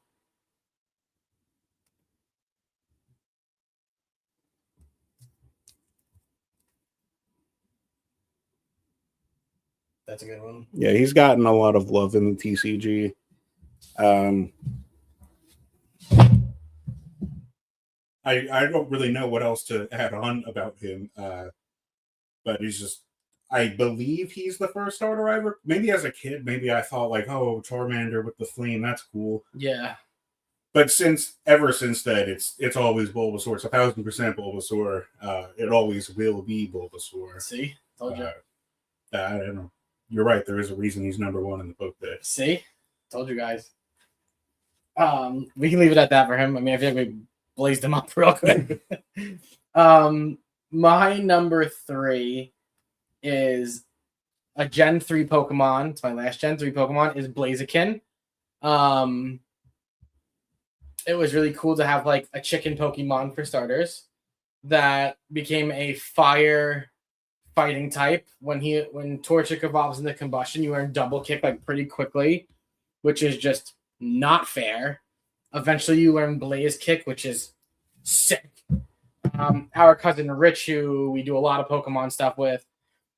That's a good one. Yeah, he's gotten a lot of love in the TCG. I don't really know what else to add on about him, but he's just. I believe he's the first starter I ever. Maybe as a kid, maybe I thought like, oh, Charmander with the flame, that's cool. Yeah. But ever since then, it's always Bulbasaur. It's 1,000% Bulbasaur. It always will be Bulbasaur. See, told you. I don't know. You're right. There is a reason he's number one in the Pokédex. See, told you guys. We can leave it at that for him. I mean, I feel like we blazed him up real quick. My number 3 is a Gen 3 Pokemon. It's my last Gen 3 Pokemon. Is Blaziken. It was really cool to have like a chicken Pokemon for starters that became a fire fighting type. When Torchic evolves into Combustion, you learn Double Kick like pretty quickly, which is just not fair. Eventually, you learn Blaze Kick, which is sick. Our cousin Rich, who we do a lot of Pokemon stuff with,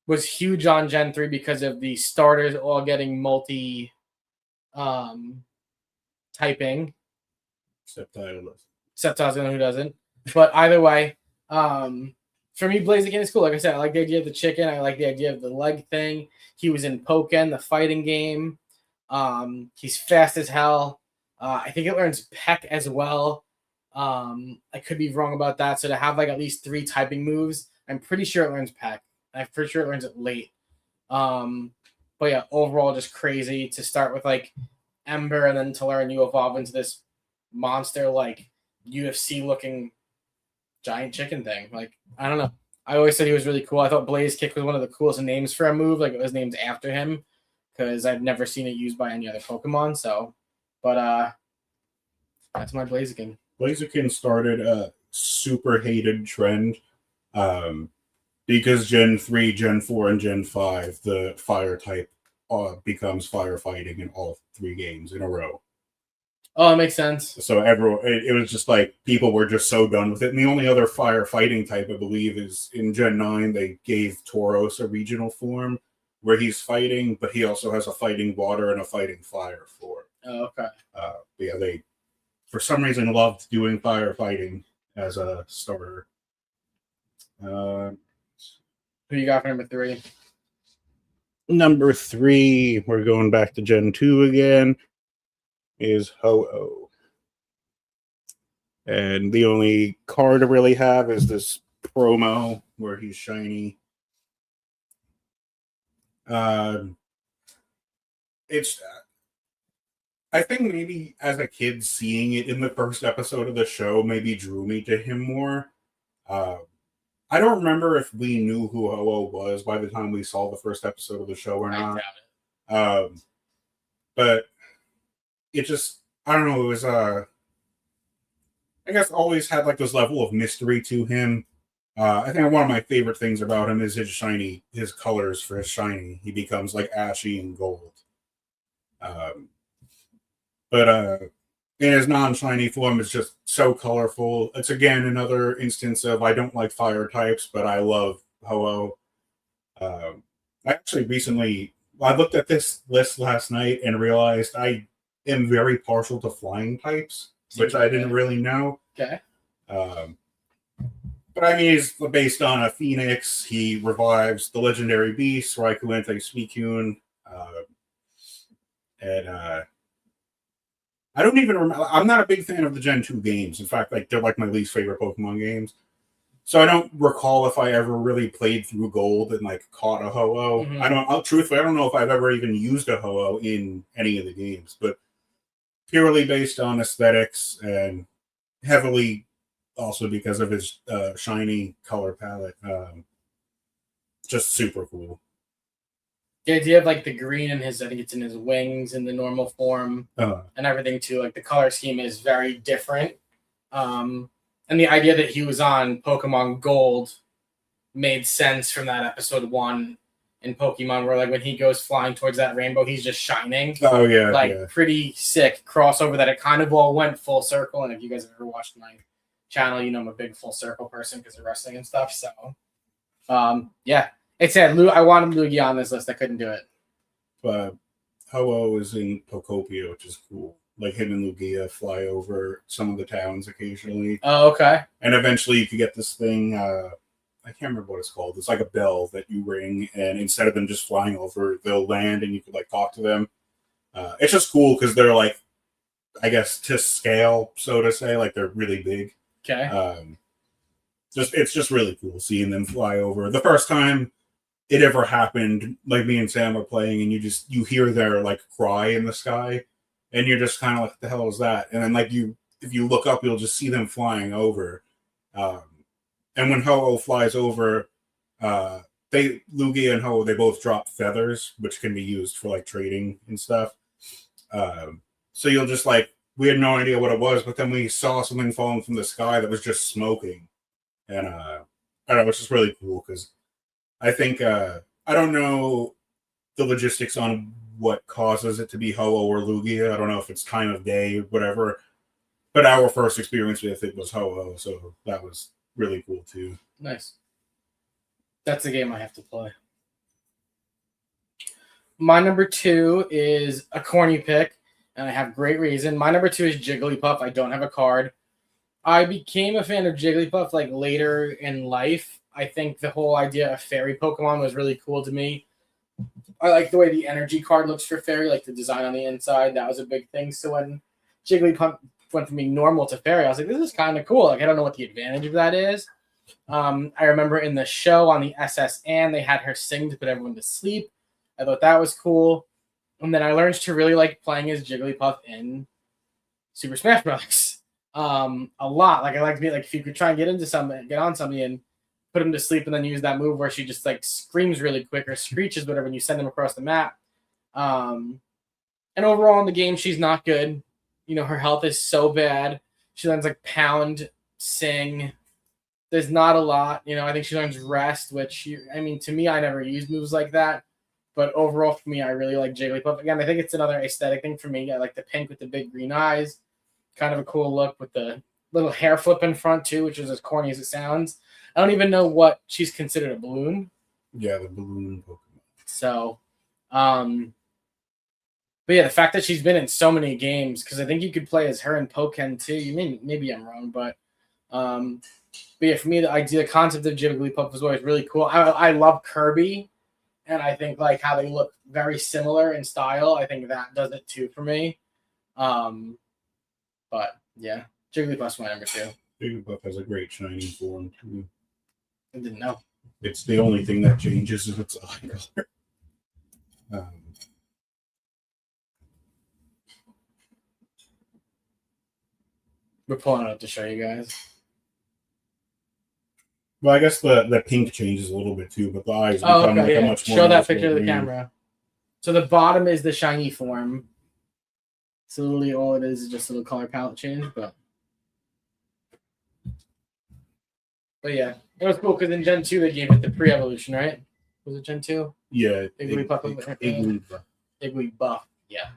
was huge on Gen 3 because of the starters all getting multi typing. Sceptile, who doesn't? But either way, for me, Blaziken is cool. Like I said, I like the idea of the chicken. I like the idea of the leg thing. He was in Pokken, the fighting game. He's fast as hell. I think it learns Peck as well. I could be wrong about that. So to have like at least 3 typing moves, I'm pretty sure it learns Peck. I'm pretty sure it learns it late. But yeah, overall just crazy to start with like Ember and then to learn you evolve into this monster like UFC looking giant chicken thing. Like, I don't know. I always said he was really cool. I thought Blaze Kick was one of the coolest names for a move. Like, it was named after him because I've never seen it used by any other Pokemon. So, but that's my Blaziken. Blaziken started a super hated trend because Gen 3, Gen 4, and Gen 5, the fire type becomes firefighting in all 3 games in a row. Oh, it makes sense. So everyone, it was just like people were just so done with it. And the only other firefighting type, I believe, is in Gen 9, they gave Tauros a regional form where he's fighting, but he also has a fighting water and a fighting fire form. Oh, okay. Yeah, they, for some reason, loved doing firefighting as a starter. Who you got for number 3? Number 3, we're going back to Gen 2 again, is Ho-Oh. And the only card I really have is this promo where he's shiny. It's, I think maybe as a kid seeing it in the first episode of the show maybe drew me to him more. I don't remember if we knew who Ho-Oh was by the time we saw the first episode of the show or not. I doubt it. But it just, I don't know, it was, I guess always had like this level of mystery to him. I think one of my favorite things about him is his colors for his shiny. He becomes like ashy and gold. But in his non-shiny form, it's just so colorful. It's again another instance of I don't like fire types, but I love Ho-Oh. I actually recently, I looked at this list last night and realized I am very partial to flying types, which I didn't really know. Okay. But I mean, he's based on a Phoenix. He revives the legendary beast, Raikou Suicune. And I don't even remember. I'm not a big fan of the Gen 2 games. In fact, like they're like my least favorite Pokemon games. So I don't recall if I ever really played through Gold and like caught a Ho-Oh. Mm-hmm. Truthfully, I don't know if I've ever even used a Ho-Oh in any of the games, but purely based on aesthetics and heavily also because of his shiny color palette. Just super cool. The idea of like the green in his, I think it's in his wings in the normal form and everything too. Like the color scheme is very different. And the idea that he was on Pokemon Gold made sense from that episode 1 in Pokemon, where like when he goes flying towards that rainbow, he's just shining. Oh yeah, like pretty sick crossover that it kind of all went full circle. And if you guys have ever watched my channel, you know I'm a big full circle person because of wrestling and stuff. So yeah, it said I wanted Lugia on this list. I couldn't do it. Ho-Oh is in Pocopia, which is cool. Like him and Lugia fly over some of the towns occasionally. Oh, okay. And eventually you could get this thing, I can't remember what it's called. It's like a bell that you ring, and instead of them just flying over, they'll land and you could like talk to them. It's just cool because they're like, I guess, to scale, so to say, like they're really big. Okay. It's just really cool seeing them fly over. The first time it ever happened, like me and Sam were playing, and you hear their like cry in the sky, and you're just kind of like, what the hell is that? And then like if you look up, you'll just see them flying over. And when Ho-Oh flies over, Lugia and Ho-Oh, they both drop feathers, which can be used for like trading and stuff. So you'll just like, we had no idea what it was, but then we saw something falling from the sky that was just smoking. And I don't know, it's just really cool because I think, I don't know the logistics on what causes it to be Ho-Oh or Lugia. I don't know if it's time of day, whatever. But our first experience with it was Ho-Oh, so that was really cool too. Nice. That's the game I have to play. My number 2 is a corny pick, and I have great reason. My number 2 is Jigglypuff. I don't have a card. I became a fan of Jigglypuff like later in life. I think the whole idea of fairy Pokemon was really cool to me. I like the way the energy card looks for fairy, like the design on the inside. That was a big thing. So when Jigglypuff went from being normal to fairy, I was like, this is kind of cool. Like, I don't know what the advantage of that is. I remember in the show on the SS Anne, they had her sing to put everyone to sleep. I thought that was cool. And then I learned to really like playing as Jigglypuff in Super Smash Bros. A lot. Like, I like to be like, if you could try and get on somebody and put him to sleep and then use that move where she just like screams really quick or screeches, whatever, and you send them across the map. And overall in the game, she's not good. You know, her health is so bad. She learns like Pound, Sing. There's not a lot. You know, I think she learns Rest, which, to me, I never used moves like that. But overall, for me, I really like Jigglypuff. Again, I think it's another aesthetic thing for me. I like the pink with the big green eyes. Kind of a cool look with the little hair flip in front, too, which is as corny as it sounds. I don't even know what she's considered a balloon. Yeah, the balloon Pokemon. So, but yeah, the fact that she's been in so many games, because I think you could play as her in Pokken too. Maybe I'm wrong, but yeah, for me, the concept of Jigglypuff was always really cool. I love Kirby, and I think like how they look very similar in style. I think that does it too for me. But yeah, Jigglypuff's my number 2. Jigglypuff has a great shiny form too. I didn't know. It's the only thing that changes is its eye color. We're pulling it up to show you guys. Well, I guess the pink changes a little bit too, but the eyes become like a much more. Show that picture to the camera. So the bottom is the shiny form. So literally all it is just a little color palette change, but yeah, it was cool because in Gen 2 they gave it the pre-evolution, right? Was it Gen 2? Yeah. Igglybuff. Yeah.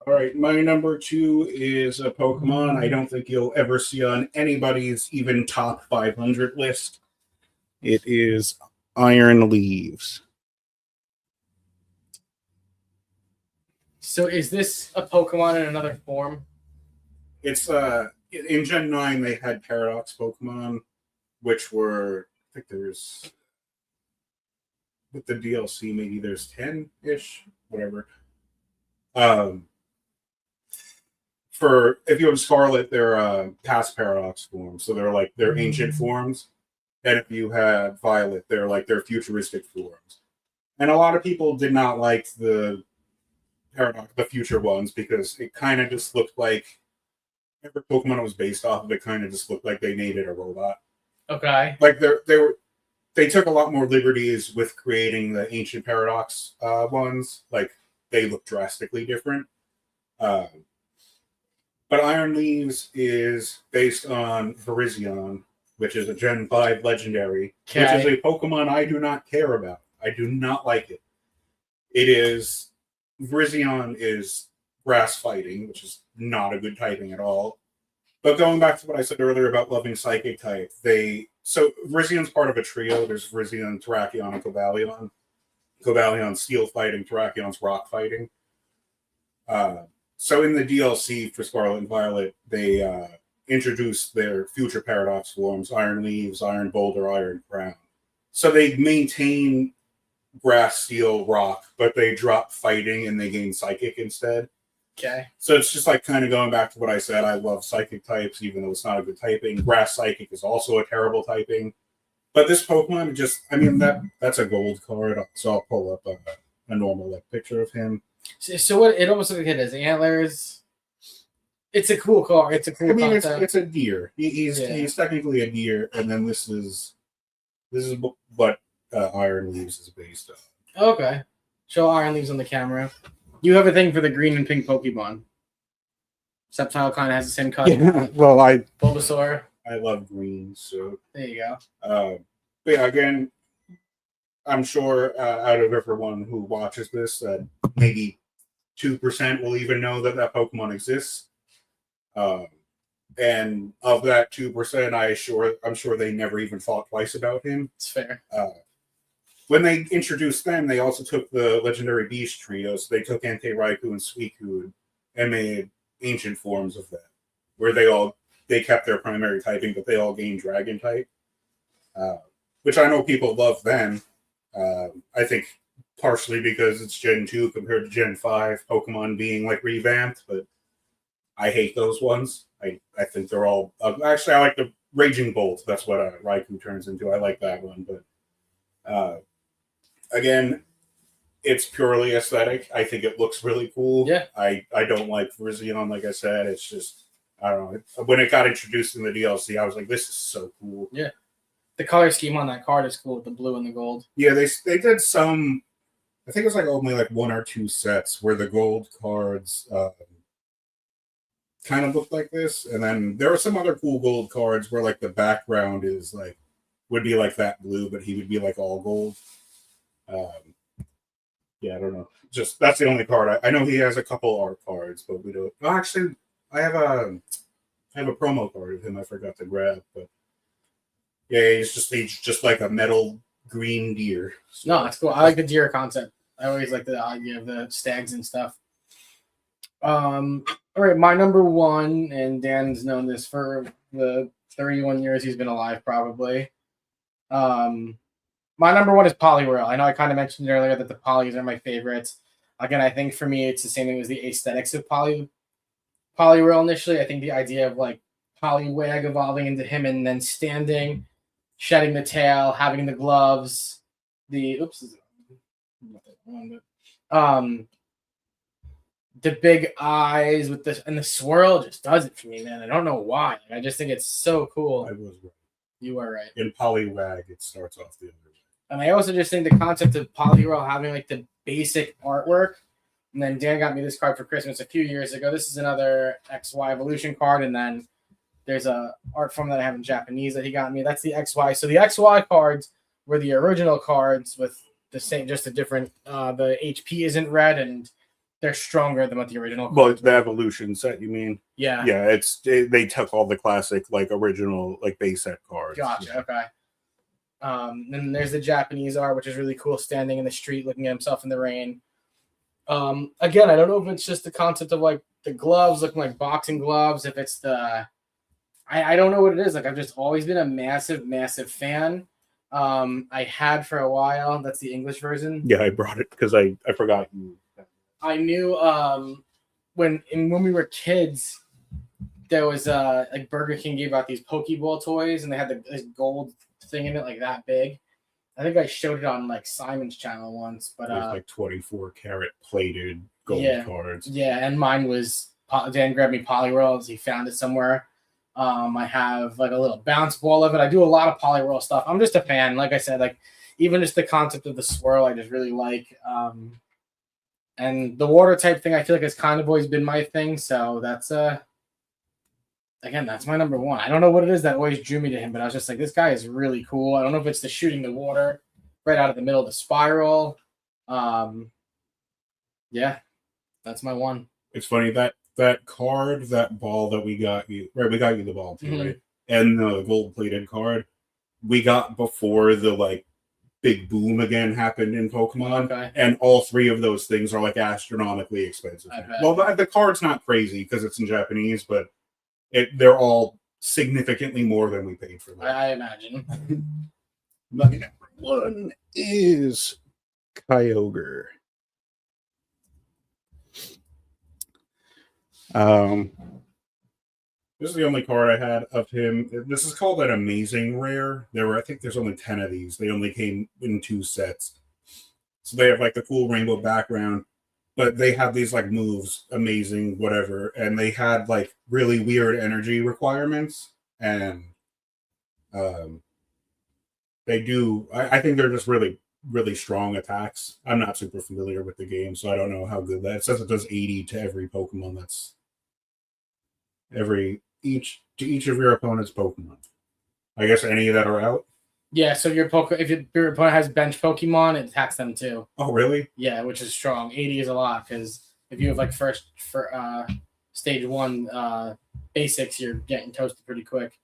All right, my number 2 is a Pokemon I don't think you'll ever see on anybody's even top 500 list. It is Iron Leaves. So is this a Pokemon in another form? It's in Gen 9 they had Paradox Pokemon, which were, I think there's, with the DLC maybe there's 10-ish, whatever. For if you have Scarlet, they're past Paradox forms, so they're ancient forms. And if you have Violet, they're like their futuristic forms. And a lot of people did not like the future ones because it kind of just looked like every Pokemon was based off of it. Kind of just looked like they made it a robot. Okay. Like they took a lot more liberties with creating the ancient Paradox ones. Like they look drastically different. But Iron Leaves is based on Virizion, which is a Gen 5 legendary, which is a Pokemon I do not care about. I do not like it. Virizion is grass fighting, which is not a good typing at all. But going back to what I said earlier about loving Psychic type, so Virizion's part of a trio. There's Virizion, Terrakion, and Cobalion. Cobalion's steel fighting, Terrakion's rock fighting. So in the DLC for Scarlet and Violet, they introduced their future Paradox forms: Iron Leaves, Iron Boulder, Iron Crown. So they maintain grass, steel, rock, but they drop fighting and they gain psychic instead. Okay. So it's just like kind of going back to what I said. I love psychic types, even though it's not a good typing. Grass psychic is also a terrible typing. But this Pokemon just, I mean, that's a gold card. So I'll pull up a normal like picture of him. So what? It almost looks like it has antlers. It's a cool card. It's a cool. I mean, concept. it's a deer. He's technically a deer, and then this is what Iron Leaves is based on. Okay. Show Iron Leaves on the camera. You have a thing for the green and pink Pokemon. Sceptile kind of has the same color. Yeah, well, Bulbasaur. I love green, so There you go. but yeah, again, I'm sure out of everyone who watches this, that maybe 2% will even know that Pokemon exists. And of that 2%, I'm sure they never even thought twice about him. It's fair. When they introduced them, they also took the legendary beast trio. So they took Entei, Raikou, and Suicune and made ancient forms of that, where they kept their primary typing, but they all gained dragon type, which I know people love them. I think partially because it's Gen 2 compared to Gen 5, Pokemon being like revamped, but I hate those ones. I think they're all... actually, I like the Raging Bolt. That's what Raikou turns into. I like that one, but again, it's purely aesthetic. I think it looks really cool. Yeah. I don't like Virizion, like I said. It's just... I don't know. When it got introduced in the DLC, I was like, this is so cool. Yeah. The color scheme on that card is cool with the blue and the gold. Yeah, they did some... I think it was like only like 1 or 2 sets where the gold cards kind of looked like this. And then there were some other cool gold cards where like the background is like... would be like that blue, but he would be like all gold. Yeah, I don't know. Just that's the only card. I know he has a couple art cards, but we don't... Oh, actually... I have a promo card of him I forgot to grab, but yeah, he's just like a metal green deer. So. No, it's cool. I like the deer concept. I always like the idea of the stags and stuff. All right, my number one, and Dan's known this for the 31 years he's been alive, probably. My number one is Poliwhirl. I know I kind of mentioned earlier that the polys are my favorites. Again, I think for me it's the same thing as the aesthetics of Poliwhirl initially. I think the idea of like Poliwag evolving into him and then standing, shedding the tail, having the gloves, the big eyes with this and the swirl just does it for me, man. I don't know why. I just think it's so cool. I was right. You are right. In Poliwag, it starts off the other way. And I also just think the concept of Poliwhirl having like the basic artwork. And then Dan got me this card for Christmas a few years ago. This is another XY Evolution card. And then there's a art form that I have in Japanese that he got me. That's the XY. So the XY cards were the original cards with the same, just a different, the HP isn't red and they're stronger than what the original cards Well, the Evolution set, you mean? Yeah. Yeah, they took all the classic, like, original, like, base set cards. Gotcha, yeah. Okay. Then there's the Japanese art, which is really cool, standing in the street, looking at himself in the rain. Again, I don't know if it's just the concept of like the gloves looking like boxing gloves, if it's the I don't know what it is. Like I've just always been a massive fan. I had for a while. That's the English version. Yeah, I brought it because I forgot you. I knew when we were kids, there was like Burger King gave out these Pokeball toys, and they had this gold thing in it like that big. I think I showed it on like Simon's channel once, but There's like 24 karat plated gold cards. Yeah, and mine was Dan grabbed me Poliwhirl. He found it somewhere. I have like a little bounce ball of it. I do a lot of Poliwhirl stuff. I'm just a fan. Like I said, like even just the concept of the swirl, I just really like. And the water type thing, I feel like has kind of always been my thing. So that's again, that's my number one. I don't know what it is that always drew me to him, but I was just like, this guy is really cool. I don't know if it's the shooting the water right out of the middle of the spiral. Yeah, that's my one. It's funny that card, that ball that we got you, right? We got you the ball too, right? And the gold plated card we got before the like big boom again happened in Pokemon. Okay. And all three of those things are like astronomically expensive. Well, the card's not crazy because it's in Japanese, but they're all significantly more than we paid for them. I imagine. My number one is Kyogre. This is the only card I had of him. This is called an amazing rare. I think there's only 10 of these. They only came in 2 sets. So they have like the cool rainbow background, but they have these like moves, amazing, whatever. And they had like really weird energy requirements. And they do, I think they're just really, really strong attacks. I'm not super familiar with the game, so I don't know how good that. It says it does 80 to every Pokemon. That's each of your opponent's Pokemon. I guess any that are out. Yeah, so if your opponent has bench Pokemon, it attacks them too. Oh, really? Yeah, which is strong. 80 is a lot because if you have like stage 1 basics, you're getting toasted pretty quick.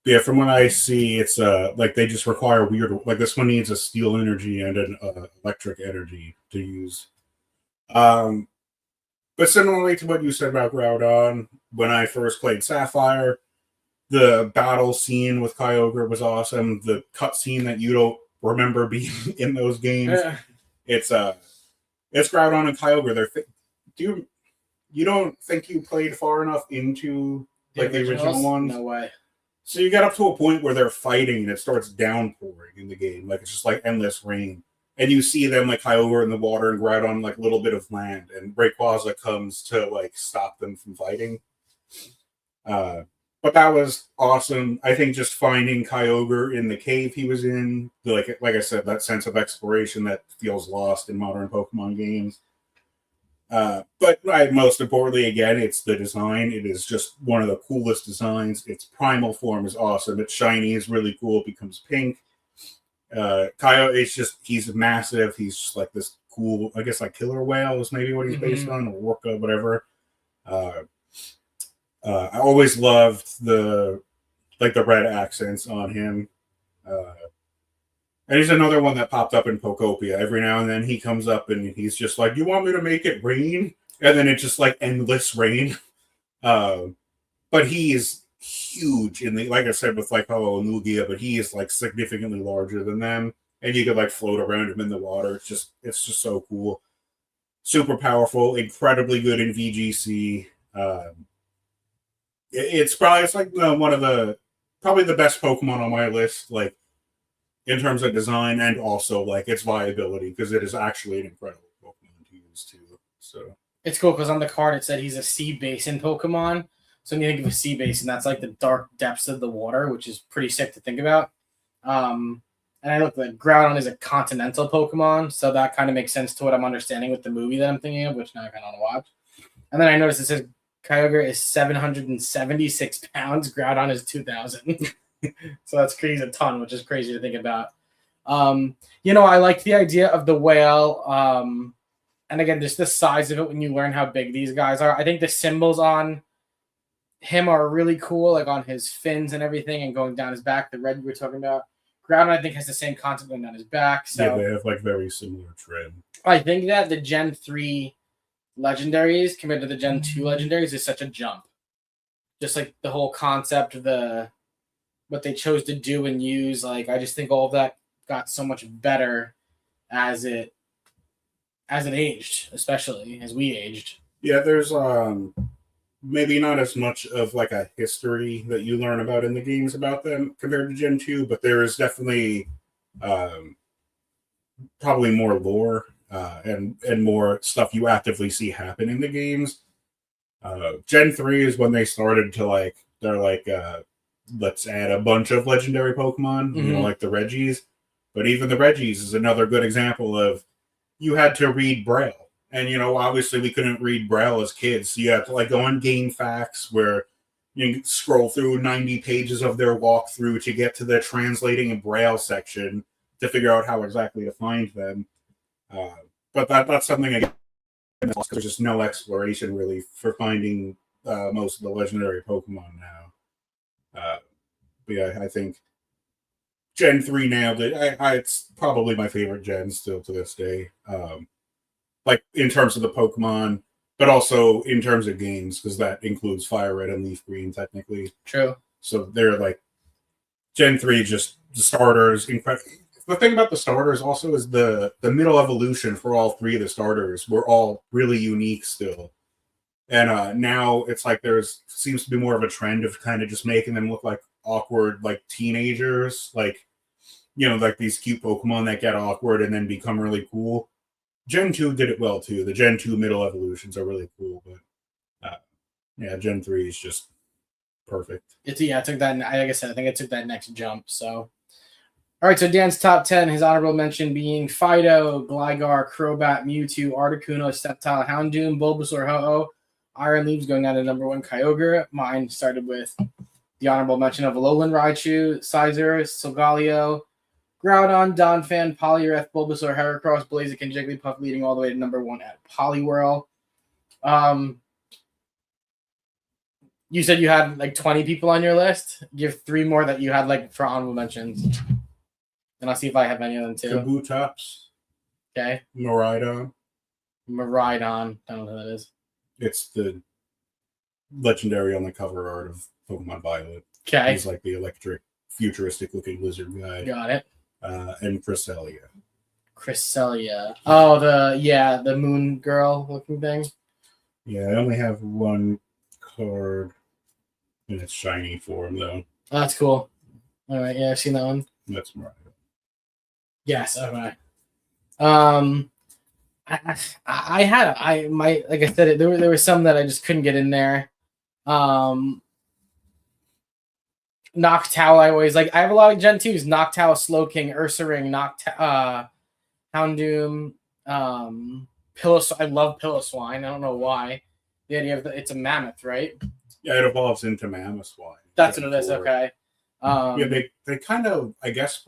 Yeah, from what I see, it's like they just require weird. Like this one needs a steel energy and an electric energy to use. But similarly to what you said about Groudon, when I first played Sapphire, the battle scene with Kyogre was awesome. The cutscene that you don't remember being in those games, it's Groudon and Kyogre. You don't think you played far enough into like the original ones? No way. So you get up to a point where they're fighting and it starts downpouring in the game. Like it's just like endless rain. And you see them like Kyogre in the water and Groudon like a little bit of land. And Rayquaza comes to like stop them from fighting. But that was awesome. I think just finding Kyogre in the cave he was in, like I said, that sense of exploration that feels lost in modern Pokemon games. But most importantly, again, it's the design. It is just one of the coolest designs. Its primal form is awesome. Its shiny is really cool. It becomes pink. Kyogre, he's massive. He's just like this cool, I guess like killer whale is maybe what he's based on, or orca, whatever. I always loved the red accents on him. And he's another one that popped up in Pokopia. Every now and then he comes up and he's just like, "You want me to make it rain?" And then it's just like endless rain. But he is huge like I said, with like Ho-Oh and Lugia, but he is like significantly larger than them. And you could like float around him in the water. It's just so cool. Super powerful, incredibly good in VGC. It's like one of probably the best Pokemon on my list, like in terms of design and also like its viability, because it is actually an incredible Pokemon to use too. So it's cool because on the card it said he's a sea basin Pokemon. So when you think of a sea basin, that's like the dark depths of the water, which is pretty sick to think about. And I look like Groudon is a continental Pokemon, so that kind of makes sense to what I'm understanding with the movie that I'm thinking of, which now I kind of want to watch. And then I noticed it says Kyogre is 776 pounds. Groudon is 2,000. So that's crazy, a ton, which is crazy to think about. I like the idea of the whale. And again, just the size of it when you learn how big these guys are. I think the symbols on him are really cool, like on his fins and everything and going down his back. The red you were talking about. Groudon, I think, has the same concept going down his back. So yeah, they have like very similar tread. I think that the Gen 3 legendaries compared to the Gen 2 legendaries is such a jump. Just like the whole concept of what they chose to do and use, like I just think all of that got so much better as it aged, especially as we aged. Yeah, there's maybe not as much of like a history that you learn about in the games about them compared to Gen 2, but there is definitely probably more lore and more stuff you actively see happen in the games. Gen 3 is when they started to let's add a bunch of legendary Pokemon, like the Regis. But even the Regis is another good example of you had to read Braille. And, obviously we couldn't read Braille as kids. So you had to like go on Game Facts where you scroll through 90 pages of their walkthrough to get to the translating and Braille section to figure out how exactly to find them. But that's something, again, because there's just no exploration really for finding most of the legendary Pokemon now. But yeah, I think Gen 3 nailed it. It's probably my favorite gen still to this day. Like in terms of the Pokemon, but also in terms of games, because that includes Fire Red and Leaf Green, technically. True. So they're like Gen 3, just the starters. The thing about the starters also is the middle evolution for all three of the starters were all really unique still. And now it's like there's seems to be more of a trend of kind of just making them look like awkward, like teenagers, like, you know, like these cute Pokemon that get awkward and then become really cool. Gen 2 did it well too. The Gen 2 middle evolutions are really cool, but yeah, Gen 3 is just perfect. I took that. Like I said, I think it took that next jump. So, all right. So Dan's top 10, his honorable mention being Fido, Gligar, Crobat, Mewtwo, Articuno, Sceptile, Houndoom, Bulbasaur, Ho-Oh, Iron Leaves going down to number 1, Kyogre. Mine started with the honorable mention of Alolan Raichu, Scizor, Solgaleo, Groudon, Donphan, Poliwrath, Bulbasaur, Heracross, Blaziken, Jigglypuff, leading all the way to number 1 at Poliwhirl. You said you had like 20 people on your list. Give 3 more that you had like for honorable mentions, and I'll see if I have any of them too. Kabutops. Okay. Miraidon. I don't know who that is. It's the legendary on the cover art of Pokemon Violet. Okay. He's like the electric, futuristic-looking lizard guy. Got it. And Cresselia. Oh, the moon girl looking thing. Yeah, I only have 1 card in its shiny form, though. Oh, that's cool. All right, yeah, I've seen that one. That's Miraidon. Yes, okay. Like I said, there were some that I just couldn't get in there. Noctowl, I always like. I have a lot of Gen 2s. Noctowl, Slowking, Ursaring, Houndoom, Piloswine. I love Piloswine. I don't know why. The idea of it's a mammoth, right? Yeah, it evolves into Mamoswine. That's what it is. Okay. Yeah, they kind of, I guess,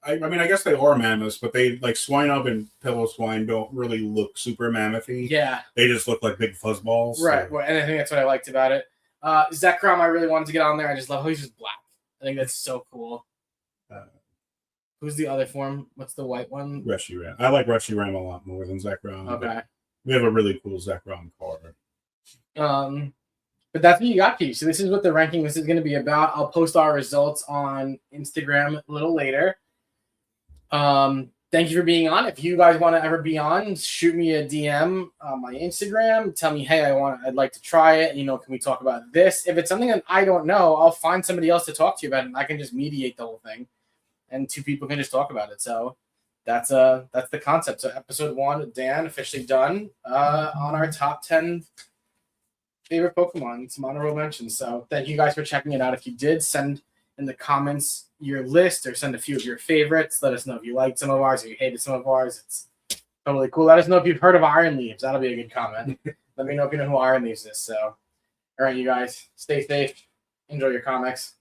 I mean, I guess they are mammoths, but they like Swinub and Piloswine don't really look super mammoth-y. Yeah. They just look like big fuzzballs. Right. So. And I think that's what I liked about it. Zekrom, I really wanted to get on there. I just love how he's just black. I think that's so cool. Who's the other form? What's the white one? Reshiram. I like Reshiram a lot more than Zekrom. Okay. We have a really cool Zekrom card. But that's what you got, Pete. So this is what the ranking list is going to be about. I'll post our results on Instagram a little later. Thank you for being on. If you guys want to ever be on, shoot me a DM on my Instagram. Tell me, hey, I'd like to try it. You know, can we talk about this? If it's something that I don't know, I'll find somebody else to talk to you about it, and I can just mediate the whole thing, and 2 people can just talk about it. So that's the concept. So episode 1, Dan, officially done on our top 10 favorite Pokemon. Some honorable mentions. So thank you guys for checking it out. If you did, send in the comments your list or send a few of your favorites. Let us know if you liked some of ours or you hated some of ours. It's totally cool. Let us know if you've heard of Iron Leaves. That'll be a good comment. Let me know if you know who Iron Leaves is. So, all right, you guys, stay safe. Enjoy your comics.